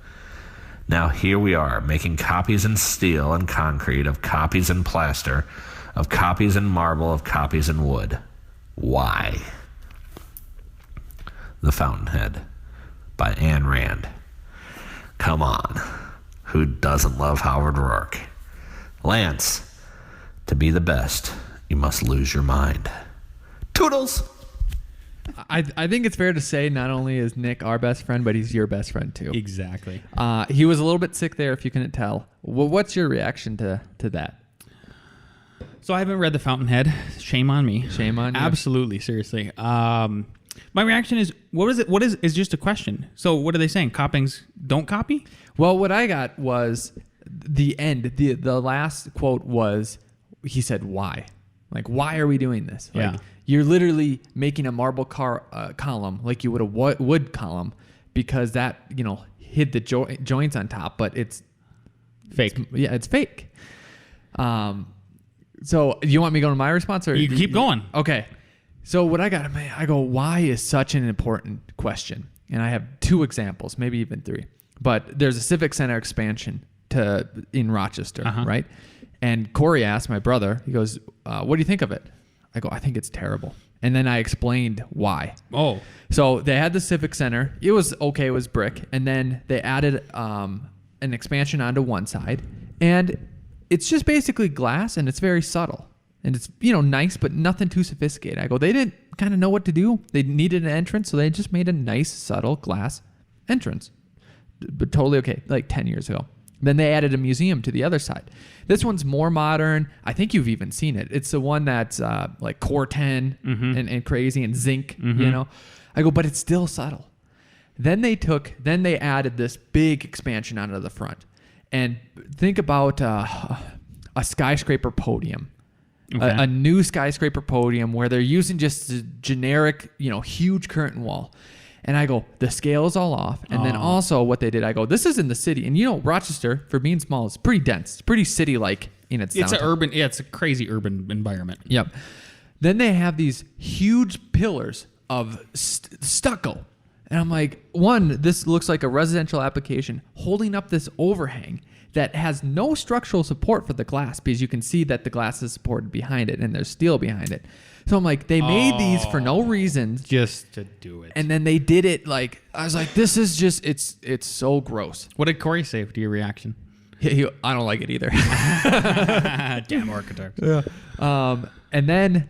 Now here we are, making copies in steel and concrete of copies in plaster, of copies in marble of copies in wood. Why? The Fountainhead by Ayn Rand. Come on. Who doesn't love Howard Rourke? Lance, to be the best, you must lose your mind. Toodles! I think it's fair to say not only is Nick our best friend, but he's your best friend too. Exactly. He was a little bit sick there, if you couldn't tell. What's your reaction to that? So I haven't read The Fountainhead. Shame on me. Shame on you. Absolutely. Seriously. My reaction is, is just a question. So what are they saying? Coppings don't copy? Well, what I got was the end. The last quote was, he said, why? Like, why are we doing this? Like, Yeah. You're literally making a marble column like you would a wood column because that, hid the joints on top, but it's Fake. it's fake. So you want me to go to my response? Or You keep going. Okay. So what I got, I go, why is such an important question? And I have 2 examples, maybe even 3. But there's a Civic Center expansion in Rochester, right? And Corey asked my brother, he goes, what do you think of it? I go, I think it's terrible. And then I explained why. Oh. So they had the Civic Center. It was okay. It was brick. And then they added an expansion onto one side. And it's just basically glass, and it's very subtle. And it's, nice, but nothing too sophisticated. I go, they didn't kind of know what to do. They needed an entrance, so they just made a nice, subtle glass entrance. But totally okay, like 10 years ago. Then they added a museum to the other side. This one's more modern. I think you've even seen it. It's the one that's like Core 10 and crazy and zinc, I go, but it's still subtle. Then they added this big expansion onto the front. And think about a skyscraper podium. Okay. A new skyscraper podium where they're using just a generic, huge curtain wall. And I go, the scale is all off. And then also what they did, I go, this is in the city. And Rochester, for being small, is pretty dense. It's pretty city-like in its downtown. It's a crazy urban environment. Yep. Then they have these huge pillars of stucco. And I'm like, this looks like a residential application holding up this overhang that has no structural support for the glass because you can see that the glass is supported behind it and there's steel behind it. So I'm like, they made these for no reason. Just to do it. And then they did it like, I was like, this is just, it's so gross. What did Corey say to your reaction? I don't like it either. Damn architects. Yeah. And then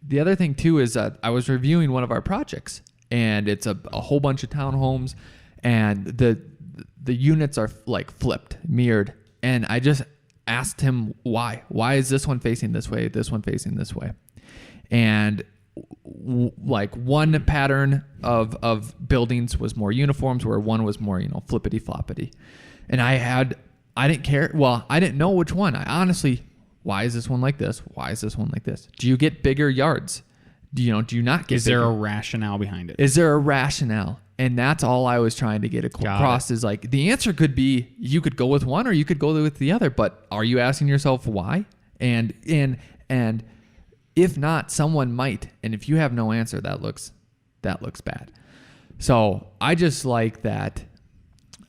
the other thing too is I was reviewing one of our projects, and it's a whole bunch of townhomes, and the units are like flipped, mirrored. And I just asked him why. Why is this one facing this way, this one facing this way? And like one pattern of buildings was more uniforms, where one was more, flippity floppity. And I didn't care. Well, I didn't know which one. I honestly, why is this one like this? Why is this one like this? Do you get bigger yards? Do you not get Is bigger? there a rationale behind it? Is there a rationale? And that's all I was trying to get across is like, the answer could be, you could go with one or you could go with the other, but are you asking yourself why? And if not, someone might. And if you have no answer, that looks bad. So I just like that.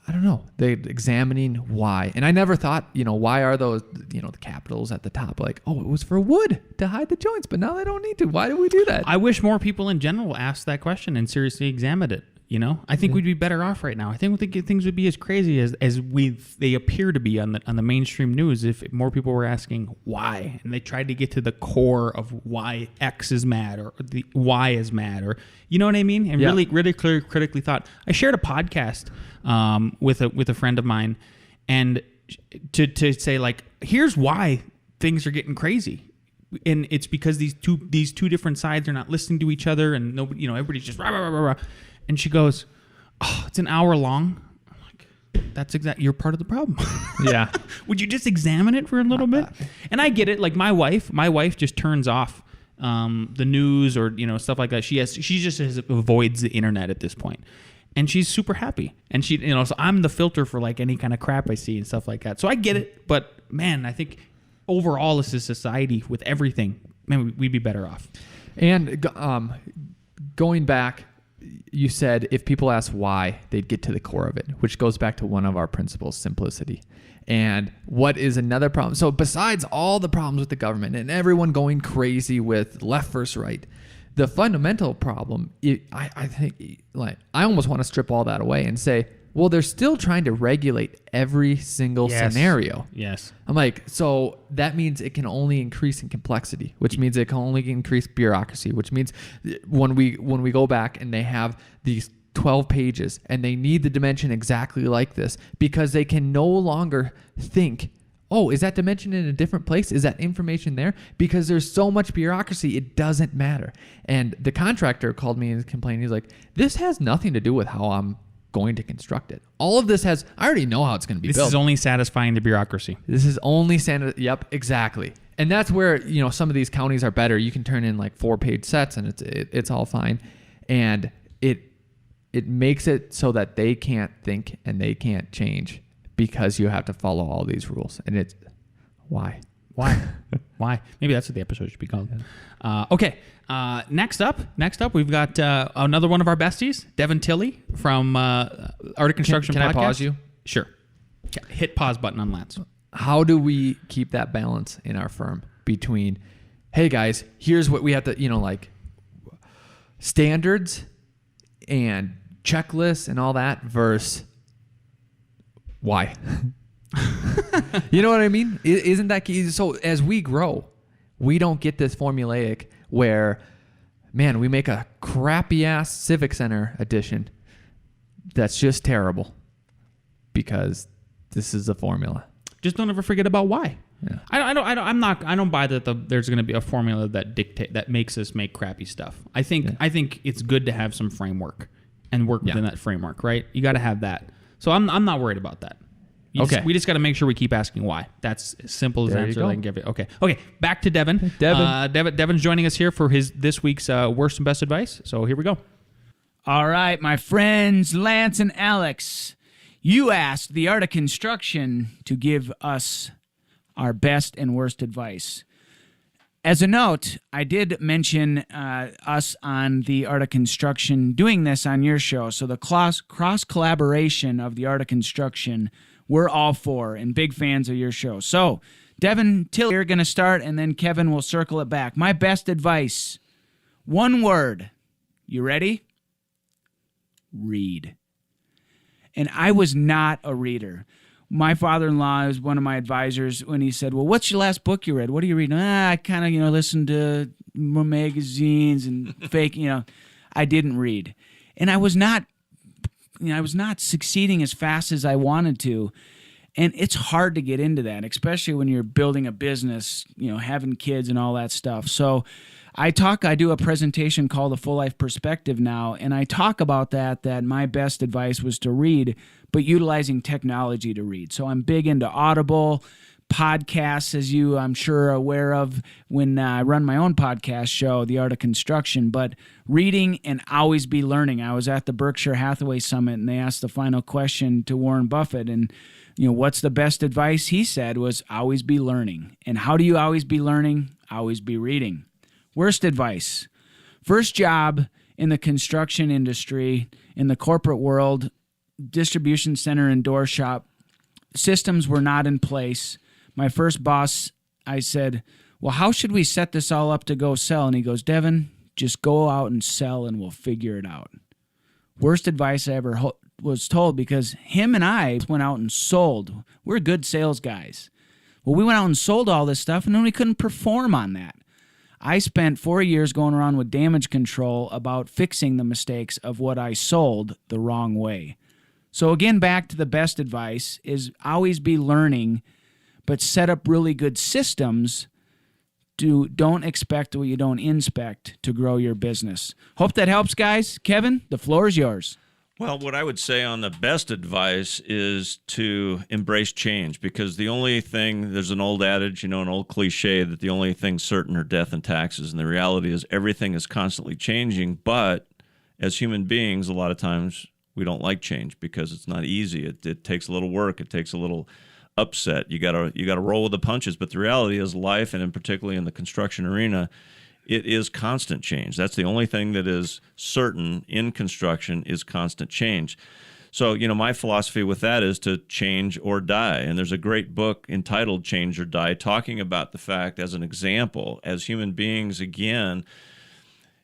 I don't know. They're examining why. And I never thought, why are those, the capitals at the top? Like, it was for wood to hide the joints, but now they don't need to. Why do we do that? I wish more people in general asked that question and seriously examined it. I think we'd be better off right now. I think things would be as crazy as they appear to be on the mainstream news if more people were asking why, and they tried to get to the core of why X is mad or the Y is mad, or you know what I mean, and really critically thought. I shared a podcast with a friend of mine, and to say like, here's why things are getting crazy. And it's because these two different sides are not listening to each other, and nobody, everybody's just rah, rah, rah, rah. And she goes, it's an hour long. I'm like, that's you're part of the problem. Yeah. Would you just examine it for a little bit? And I get it. Like my wife just turns off the news or stuff like that. She just avoids the internet at this point, and she's super happy. And she, so I'm the filter for like any kind of crap I see and stuff like that. So I get it. But man, I think overall as a society with everything, man, we'd be better off. And going back, you said if people ask why, they'd get to the core of it, which goes back to one of our principles, simplicity. And what is another problem? So besides all the problems with the government and everyone going crazy with left versus right, the fundamental problem, I think, like, I almost want to strip all that away and say, Well, they're still trying to regulate every single scenario. Yes. I'm like, so that means it can only increase in complexity, which means it can only increase bureaucracy, which means when we go back and they have these 12 pages and they need the dimension exactly like this because they can no longer think, oh, is that dimension in a different place? Is that information there? Because there's so much bureaucracy, it doesn't matter. And the contractor called me and complained. He's like, this has nothing to do with how I'm going to construct it. All of this has, I already know how it's going to be built. This is only satisfying the bureaucracy. This is only yep, exactly. And that's where, some of these counties are better. You can turn in like 4-page sets and it's all fine. And it makes it so that they can't think and they can't change because you have to follow all these rules. And it's why? Why? Maybe that's what the episode should be called. Okay. Next up, we've got another one of our besties, Devon Tilley from Art of Construction Can Podcast. I pause you? Sure. Hit pause button on Lance. How do we keep that balance in our firm between, hey guys, here's what we have to, like standards and checklists and all that versus why? You know what I mean? Isn't that key? So as we grow, we don't get this formulaic where, man, we make a crappy ass Civic Center edition that's just terrible because this is the formula. Just don't ever forget about why. Yeah. I don't buy that there's going to be a formula that makes us make crappy stuff. I think it's good to have some framework and work within that framework, right? You got to have that. So I'm not worried about that. We just got to make sure we keep asking why. That's as simple as the answer I can give it. Okay. Back to Devon. Devon's joining us here for this week's worst and best advice. So here we go. All right, my friends, Lance and Alex, you asked the Art of Construction to give us our best and worst advice. As a note, I did mention us on the Art of Construction doing this on your show. So the cross-collaboration of the Art of Construction, we're all for and big fans of your show. So, Devon Tilley, you're going to start, and then Kevin will circle it back. My best advice, one word. You ready? Read. And I was not a reader. My father-in-law is one of my advisors when he said, well, what's your last book you read? What are you reading? I kind of, listen to more magazines and fake, I didn't read. And I was not succeeding as fast as I wanted to. And it's hard to get into that, especially when you're building a business, having kids and all that stuff. So I do a presentation called The Full Life Perspective now, and I talk about that my best advice was to read, but utilizing technology to read. So I'm big into Audible, podcasts, as you, I'm sure, are aware of when I run my own podcast show, The Art of Construction, but reading and always be learning. I was at the Berkshire Hathaway Summit, and they asked the final question to Warren Buffett, and what's the best advice? He said was always be learning. And how do you always be learning? Always be reading. Worst advice. First job in the construction industry, in the corporate world, distribution center and door shop, systems were not in place. My first boss, I said, well, how should we set this all up to go sell? And he goes, Devon, just go out and sell and we'll figure it out. Worst advice I ever was told, because him and I went out and sold. We're good sales guys. Well, we went out and sold all this stuff, and then we couldn't perform on that. I spent 4 years going around with damage control about fixing the mistakes of what I sold the wrong way. So again, back to the best advice is always be learning, but set up really good systems. Don't expect what you don't inspect to grow your business. Hope that helps, guys. Kevin, the floor is yours. Well, what I would say on the best advice is to embrace change, because the only thing, there's an old adage, an old cliche that the only thing certain are death and taxes. And the reality is everything is constantly changing. But as human beings, a lot of times we don't like change because it's not easy. It takes a little work. It takes a little upset. You gotta roll with the punches. But the reality is life, and in particularly in the construction arena, it is constant change. That's the only thing that is certain in construction is constant change. So, my philosophy with that is to change or die. And there's a great book entitled Change or Die, talking about the fact, as an example, as human beings, again,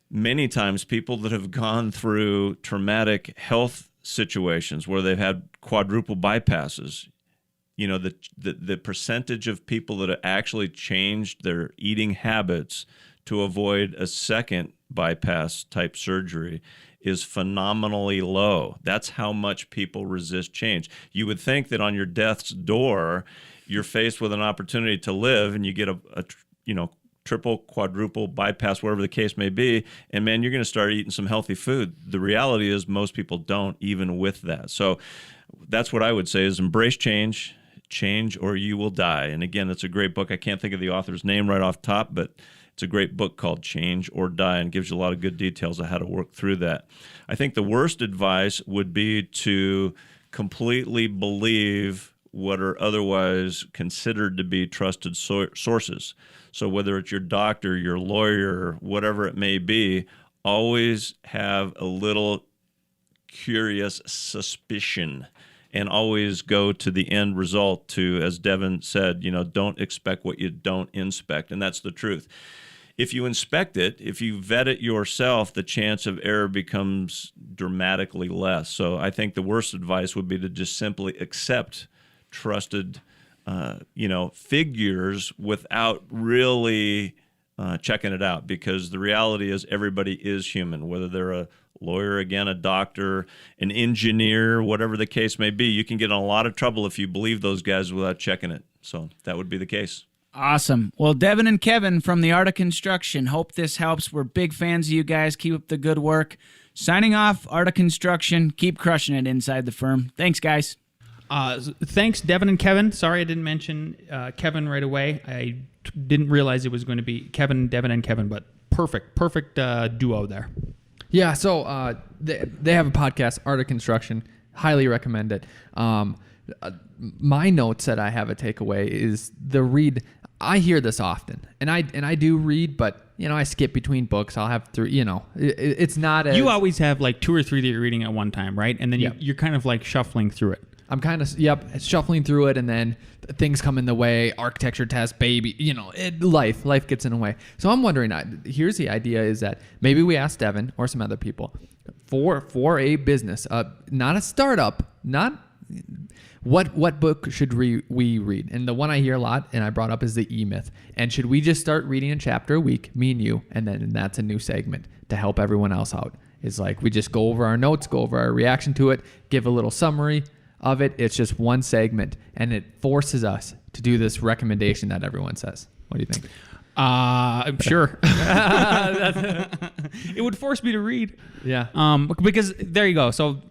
many times people that have gone through traumatic health situations where they've had quadruple bypasses. You know, the percentage of people that have actually changed their eating habits to avoid a second bypass type surgery is phenomenally low. That's how much people resist change. You would think that on your death's door, you're faced with an opportunity to live, and you get a triple, quadruple bypass, whatever the case may be, and man, you're going to start eating some healthy food. The reality is most people don't, even with that. So that's what I would say is embrace change or you will die. And again, it's a great book. I can't think of the author's name right off top, but it's a great book called Change or Die and gives you a lot of good details of how to work through that. I think the worst advice would be to completely believe what are otherwise considered to be trusted sources. So whether it's your doctor, your lawyer, whatever it may be, always have a little curious suspicion and always go to the end result to, as Devon said, don't expect what you don't inspect. And that's the truth. If you inspect it, if you vet it yourself, the chance of error becomes dramatically less. So I think the worst advice would be to just simply accept trusted, figures without really checking it out, because the reality is everybody is human, whether they're a lawyer, again, a doctor, an engineer, whatever the case may be. You can get in a lot of trouble if you believe those guys without checking it. So that would be the case. Awesome. Well, Devon and Kevin from The Art of Construction, hope this helps. We're big fans of you guys. Keep up the good work. Signing off, Art of Construction. Keep crushing it inside the firm. Thanks, guys. Thanks, Devon and Kevin. Sorry I didn't mention Kevin right away. I didn't realize it was going to be Kevin, Devon, and Kevin, but perfect duo there. Yeah, so they have a podcast, Art of Construction. Highly recommend it. My notes that I have a takeaway is the read. I hear this often, and I do read, but I skip between books. I'll have three. It's not as you always have like 2 or 3 that you're reading at one time, right? And then you're kind of like shuffling through it. I'm kind of shuffling through it, and then things come in the way. Architecture test, baby, life gets in the way. So I'm wondering. Here's the idea: is that maybe we ask Devon or some other people for a business, not a startup, not what book should we read? And the one I hear a lot, and I brought up, is the E-Myth. And should we just start reading a chapter a week, me and you, and then that's a new segment to help everyone else out? It's like we just go over our notes, go over our reaction to it, give a little summary of it. It's just one segment, and it forces us to do this recommendation that everyone says. What do you think? I'm sure. It would force me to read. Yeah. Because there you go. So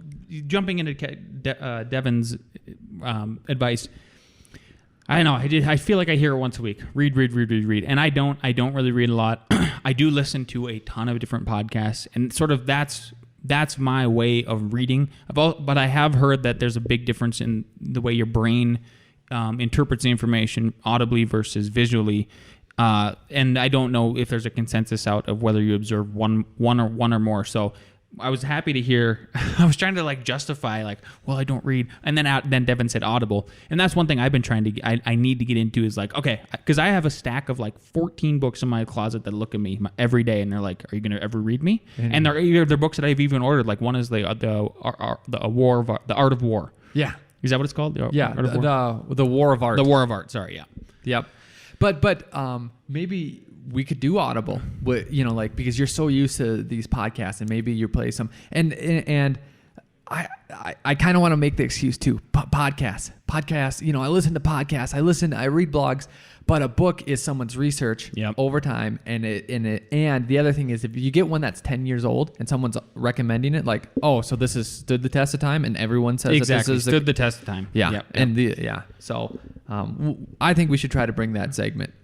jumping into Devon's advice, I know I feel like I hear it once a week. Read, and I don't really read a lot. I do listen to a ton of different podcasts, and sort of that's my way of reading. But I have heard that there's a big difference in the way your brain interprets the information audibly versus visually. And I don't know if there's a consensus out of whether you observe one or more. So I was happy to hear. I was trying to justify I don't read, and then Devon said Audible, and that's one thing I've been trying to. I need to get into is okay, because I have a stack of 14 books in my closet that look at me every day, and they're like, "Are you gonna ever read me?" Mm-hmm. And they're books that I've even ordered. One is the Art of War. Yeah, is that what it's called? The War of Art. The War of Art. Sorry. Yeah. Yep. But maybe we could do Audible, because you're so used to these podcasts, and maybe you play some, and I kind of want to make the excuse too. Podcasts. I listen to podcasts. I read blogs, but a book is someone's research over time, and the other thing is if you get one that's 10 years old and someone's recommending it, so this has stood the test of time, and everyone says exactly that this stood the test of time. Yeah, yep. So I think we should try to bring that segment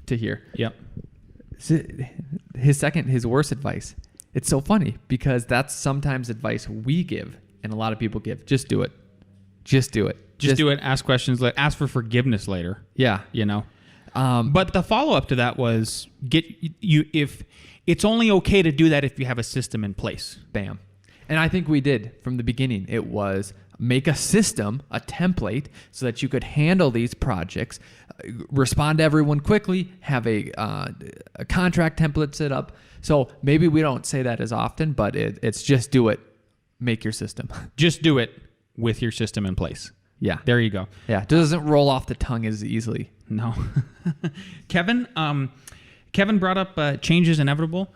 to here. Yep. His worst advice. It's so funny because that's sometimes advice we give and a lot of people give. Just do it. Just do it. Just do it. Ask questions. Ask for forgiveness later. Yeah. But the follow-up to that was if it's only okay to do that if you have a system in place. Bam. And I think we did from the beginning. It was make a system, a template, so that you could handle these projects, respond to everyone quickly, have a contract template set up. So maybe we don't say that as often, but it's just do it make your system. Just do it with your system in place. Yeah. There you go. Yeah. It doesn't roll off the tongue as easily. No. Kevin brought up change is inevitable.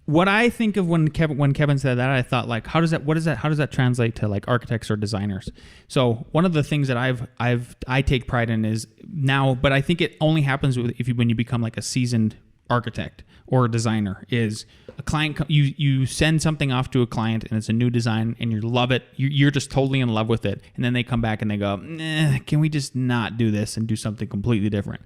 What I think of when Kevin said that, I thought like, how does that translate to like architects or designers? So one of the things that I take pride in is now, but I think it only happens when you become like a seasoned architect or a designer, is a client, you send something off to a client and it's a new design and you love it. You're just totally in love with it. And then they come back and they go, can we just not do this and do something completely different?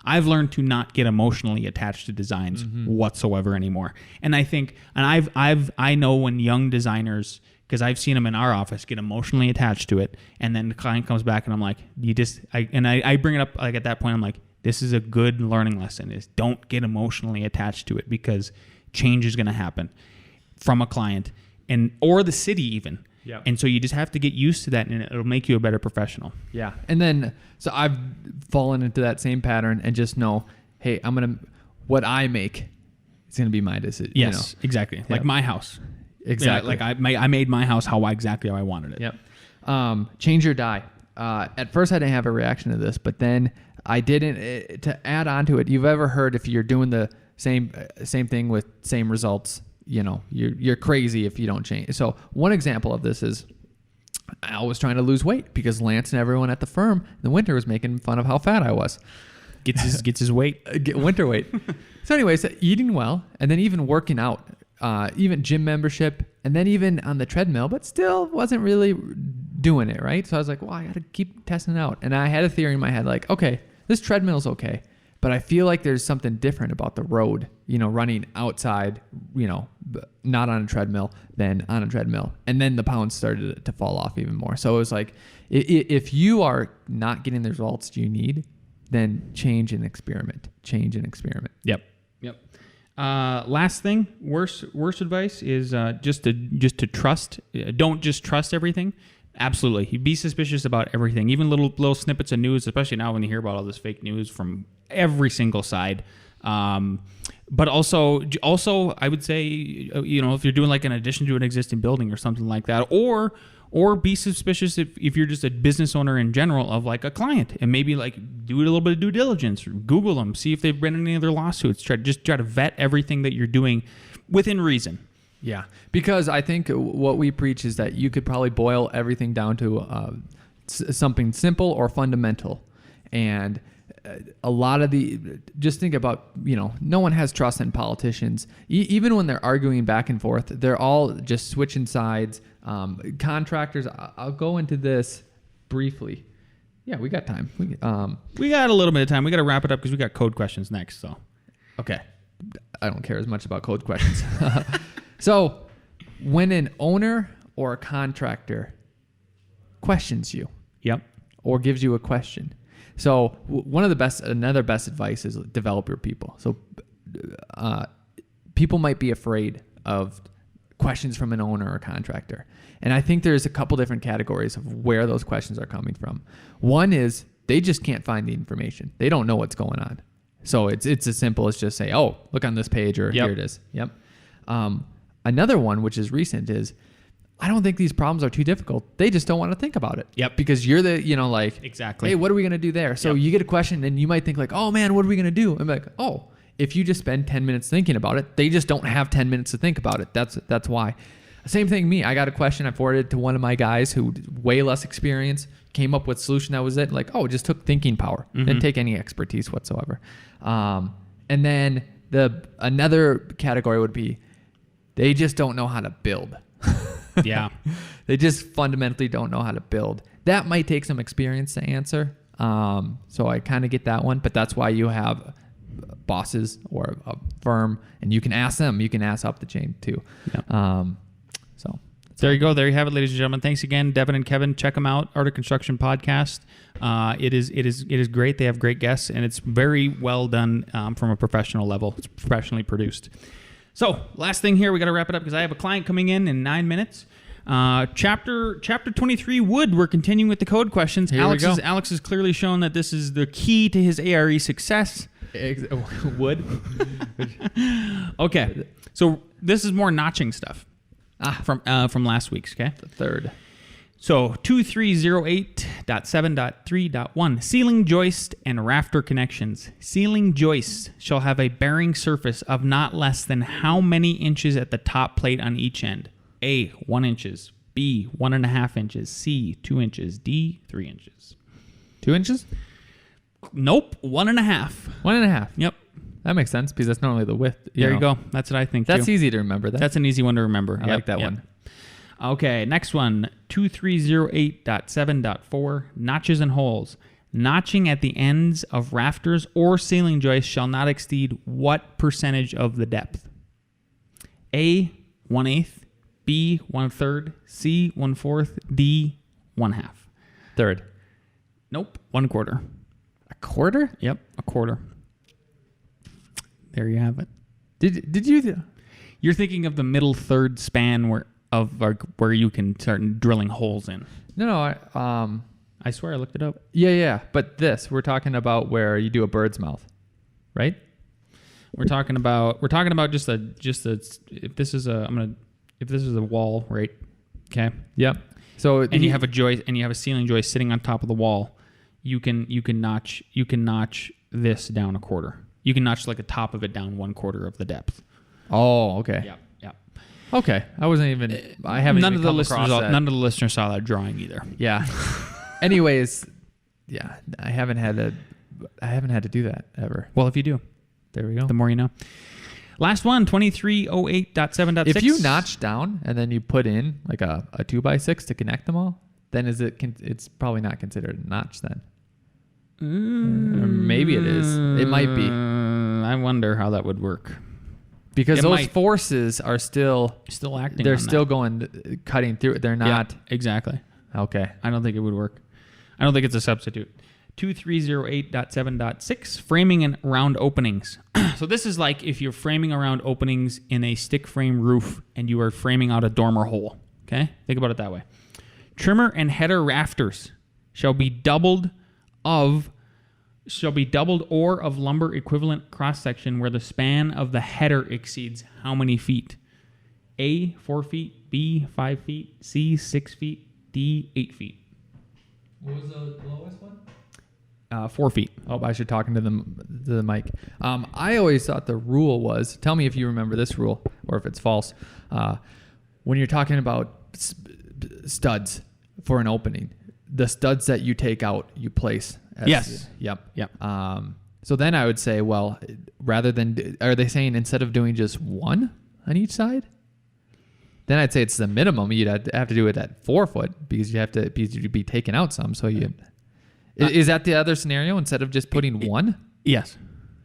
I've learned to not get emotionally attached to designs whatsoever anymore. And I think, and I know when young designers, because I've seen them in our office, get emotionally attached to it. And then the client comes back and I'm like, I bring it up like at that point, I'm like, this is a good learning lesson, is don't get emotionally attached to it, because change is going to happen from a client or the city even. Yep. And so you just have to get used to that, and it'll make you a better professional. Yeah. And then, so I've fallen into that same pattern and just know, hey, what I make is going to be my decision. Yes, exactly. Like my house. Exactly. Yeah, like I made my house exactly how I wanted it. Yep. Change or die. At first I didn't have a reaction to this, but then I didn't. To add on to it, you've ever heard if you're doing the same thing with same results, you're crazy if you don't change. So one example of this is I was trying to lose weight because Lance and everyone at the firm in the winter was making fun of how fat I was. Gets his weight. Winter weight. So anyways, eating well, and then even working out, even gym membership, and then even on the treadmill, but still wasn't really doing it, right? So I was like, well, I got to keep testing it out. And I had a theory in my head, like, okay, this treadmill's okay, but I feel like there's something different about the road, running outside, not on a treadmill than on a treadmill. And then the pounds started to fall off even more. So it was like, if you are not getting the results you need, then change and experiment. Yep. Last thing, worst advice is just to trust. Don't just trust everything. Absolutely, be suspicious about everything, even little snippets of news, especially now when you hear about all this fake news from every single side. But also, I would say, if you're doing like an addition to an existing building or something like that, or be suspicious if you're just a business owner in general of like a client, and maybe like do a little bit of due diligence, Google them, see if they've been in any other lawsuits. Try to vet everything that you're doing within reason. Yeah, because I think what we preach is that you could probably boil everything down to something simple or fundamental, and a lot of just think about, no one has trust in politicians. Even when they're arguing back and forth, they're all just switching sides. Contractors, I'll go into this briefly. Yeah, we got time. We got a little bit of time. We got to wrap it up because we got code questions next. So, okay. I don't care as much about code questions. So when an owner or a contractor questions you, yep, or gives you a question. So another best advice is develop your people. So people might be afraid of questions from an owner or a contractor. And I think there's a couple different categories of where those questions are coming from. One is they just can't find the information. They don't know what's going on. So it's as simple as just say, oh, look on this page, or here it is. Yep. Another one, which is recent, is I don't think these problems are too difficult. They just don't want to think about it. Yep. Because you're the, exactly. Hey, what are we going to do there? So you get a question and you might think like, oh man, what are we going to do? I'm like, oh, if you just spend 10 minutes thinking about it, they just don't have 10 minutes to think about it. That's why. Same thing me. I got a question. I forwarded it to one of my guys who way less experience, came up with a solution that was it. Like, oh, just took thinking power. Didn't take any expertise whatsoever. And then another category would be they just don't know how to build. Yeah. They just fundamentally don't know how to build. That might take some experience to answer. So I kind of get that one, but that's why you have bosses or a firm, and you can ask them. You can ask up the chain too. Yep. So there you go. There you have it, ladies and gentlemen. Thanks again, Devon and Kevin. Check them out. Art of Construction Podcast. It is great. They have great guests, and it's very well done from a professional level. It's professionally produced. So last thing here, we got to wrap it up because I have a client coming in 9 minutes. Chapter 23 wood. We're continuing with the code questions. Here we go. Alex has clearly shown that this is the key to his ARE success. Wood. Okay, so this is more notching stuff. From last week's, okay? The third. So 2308.7.3.1 ceiling joist and rafter connections. Ceiling joists shall have a bearing surface of not less than how many inches at the top plate on each end? A, 1 inches. B, 1.5 inches. C, 2 inches. D, 3 inches. 2 inches? Nope, 1.5. 1.5. Yep. That makes sense because that's normally the width. There you go. That's what I think. That's too. easy to remember. That's an easy one to remember. I like that one. Okay, next one. 2308.7.4 notches and holes. Notching at the ends of rafters or ceiling joists shall not exceed what percentage of the depth? A, 1/8. B, 1/3. C, 1/4. D, 1/2. Third. Nope, 1/4. A quarter? Yep, a quarter. There you have it. Did you? You're thinking of the middle third span where you can start drilling holes in. No, I swear I looked it up. Yeah. But we're talking about where you do a bird's mouth, right? We're talking about just a if this is a wall, right? Okay. Yep. So And you have a joist and you have a ceiling joist sitting on top of the wall. You can notch this down a quarter. You can notch like the top of it down 1/4 of the depth. Oh, okay. Yeah. Okay. I haven't. None even of the come listeners. across that. None of the listeners saw that drawing either. Yeah. Anyways, yeah, I haven't had to do that ever. Well, if you do, There we go. the more you know. Last one, 2308.7.6. If you notch down and then you put in like a 2x6 to connect them all, then it's probably not considered a notch then. Or maybe it is. It might be. I wonder how that would work. Because It those might. forces are still Acting. they're on still that. going cutting through it. They're not exactly. okay. I don't think it would work. I don't think it's a substitute. 2308.7.6 framing and round openings. So this is like if you're framing around openings in a stick frame roof and you are framing out a dormer hole. Okay? Think about it that way. Trimmer and header rafters shall be doubled or of lumber equivalent cross section where the span of the header exceeds how many feet? A, 4 feet, B, 5 feet, C, 6 feet, D, 8 feet. What was the lowest one? 4 feet. Oh, I should talking to the mic. I always thought the rule was. Tell me if you remember this rule or if it's false. When you're talking about studs for an opening, the studs that you take out, you place. Yes. Yep. Yep. So then I would say, well, rather than, are they saying instead of doing just one on each side? Then I'd say it's the minimum. You'd have to do it at 4 foot because you'd be taking out some. So is that the other scenario instead of just putting one? Yes.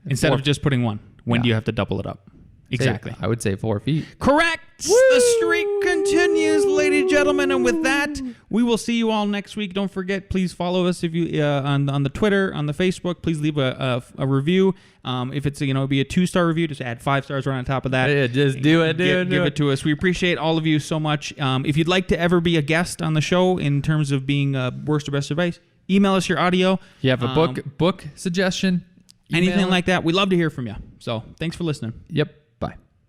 Instead of just putting one. When do you have to double it up? Exactly. I would say 4 feet. Correct. Woo! The streak continues, ladies and gentlemen. And with that, we will see you all next week. Don't forget, please follow us if you on the Twitter, on the Facebook. Please leave a review. If it's be a 2-star review, just add 5 stars right on top of that. Yeah, just do it. Give it to us. We appreciate all of you so much. If you'd like to ever be a guest on the show in terms of being worst or best advice, email us your audio. You have a book suggestion, anything email it. like that. We love to hear from you. So thanks for listening. Yep.